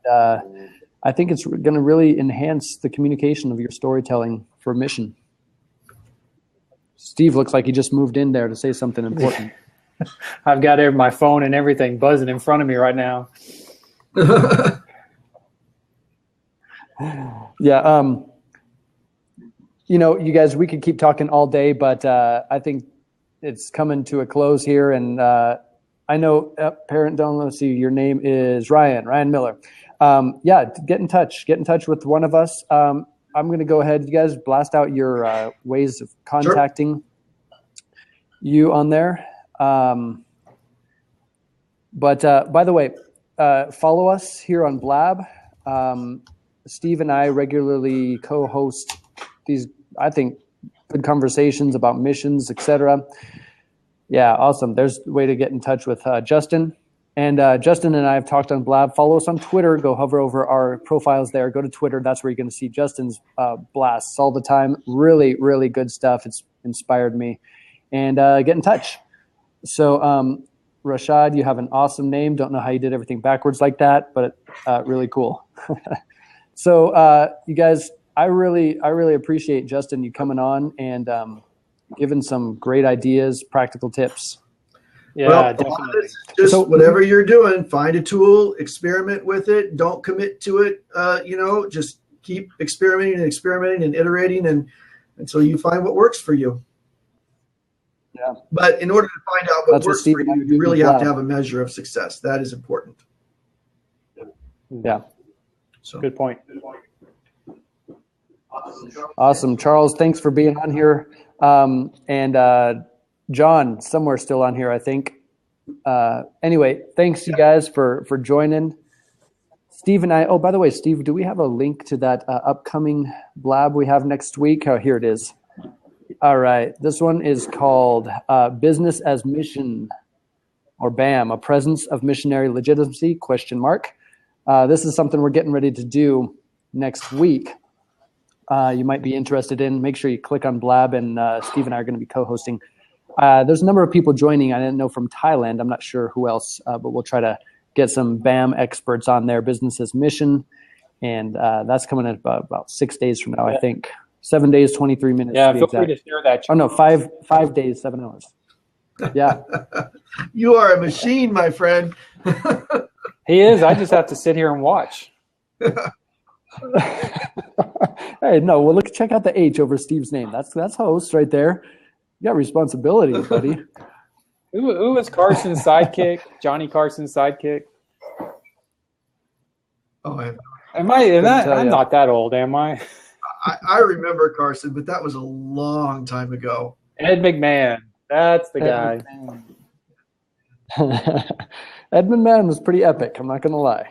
And I think it's going to really enhance the communication of your storytelling for mission. Steve looks like he just moved in there to say something important. I've got my phone and everything buzzing in front of me right now. Yeah. You guys, we could keep talking all day, but I think it's coming to a close here. And I know, parent, let's see, your name is Ryan Miller. Get in touch with one of us. I'm going to go ahead. You guys blast out your ways of contacting you on there. But by the way, follow us here on Blab. Steve and I regularly co-host these, I think, good conversations about missions, etc. Yeah, awesome. There's a way to get in touch with Justin. And Justin and I have talked on Blab. Follow us on Twitter. Go hover over our profiles there. Go to Twitter. That's where you're going to see Justin's blasts all the time. Really, really good stuff. It's inspired me. And get in touch. So, Rashad, you have an awesome name. Don't know how you did everything backwards like that, but really cool. So, you guys, I really appreciate, Justin, you coming on and giving some great ideas, practical tips. Yeah, Well, a lot of definitely. it's just So- whatever you're doing, find a tool, experiment with it. Don't commit to it. Just keep experimenting and iterating until you find what works for you. Yeah. But in order to find out what That's what works Steve for and I you, do you really as have to well. have a measure of success. That is important. Yeah. So Good point. Awesome. Charles, thanks for being on here. And John, somewhere still on here, I think. Anyway, thanks you guys for joining. Steve and I, oh, by the way, Steve, do we have a link to that upcoming blab we have next week? Oh, here it is. All right. This one is called Business as Mission, or BAM, a presence of missionary legitimacy, ? This is something we're getting ready to do next week. You might be interested in. Make sure you click on Blab, and Steve and I are going to be co-hosting. There's a number of people joining. I didn't know from Thailand. I'm not sure who else, but we'll try to get some BAM experts on there, Business as Mission, and that's coming in about 6 days from now, I think. 7 days, 23 minutes. Yeah, to be feel free exact. to share that. Oh no, 5 days, 7 hours. Yeah. you are a machine, my friend. He is. I just have to sit here and watch. Hey, no, well, check out the H over Steve's name. That's host right there. You got responsibility, buddy. Who was Carson's sidekick? Johnny Carson's sidekick? Oh, I'm tell ya. not that old, am I? I remember Carson, but that was a long time ago. Ed McMahon. That's the guy. Edmund Mann was pretty epic, I'm not going to lie.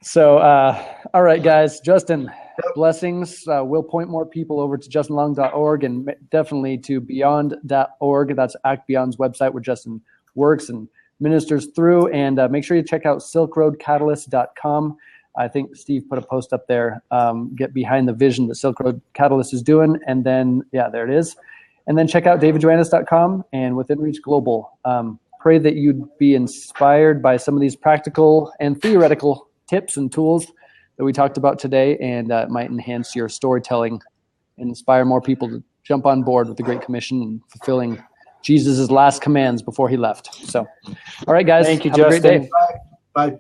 So, all right, guys. Justin, blessings. We'll point more people over to justinlong.org and definitely to beyond.org. That's Act Beyond's website where Justin works and ministers through. And make sure you check out silkroadcatalyst.com. I think Steve put a post up there. Get behind the vision that Silk Road Catalyst is doing. And then, yeah, there it is. And then check out davidjoannis.com and Within Reach Global. Pray that you'd be inspired by some of these practical and theoretical tips and tools that we talked about today, and it might enhance your storytelling and inspire more people to jump on board with the Great Commission and fulfilling Jesus' last commands before he left. So, all right, guys. Thank you, have a great Justin. day. Bye.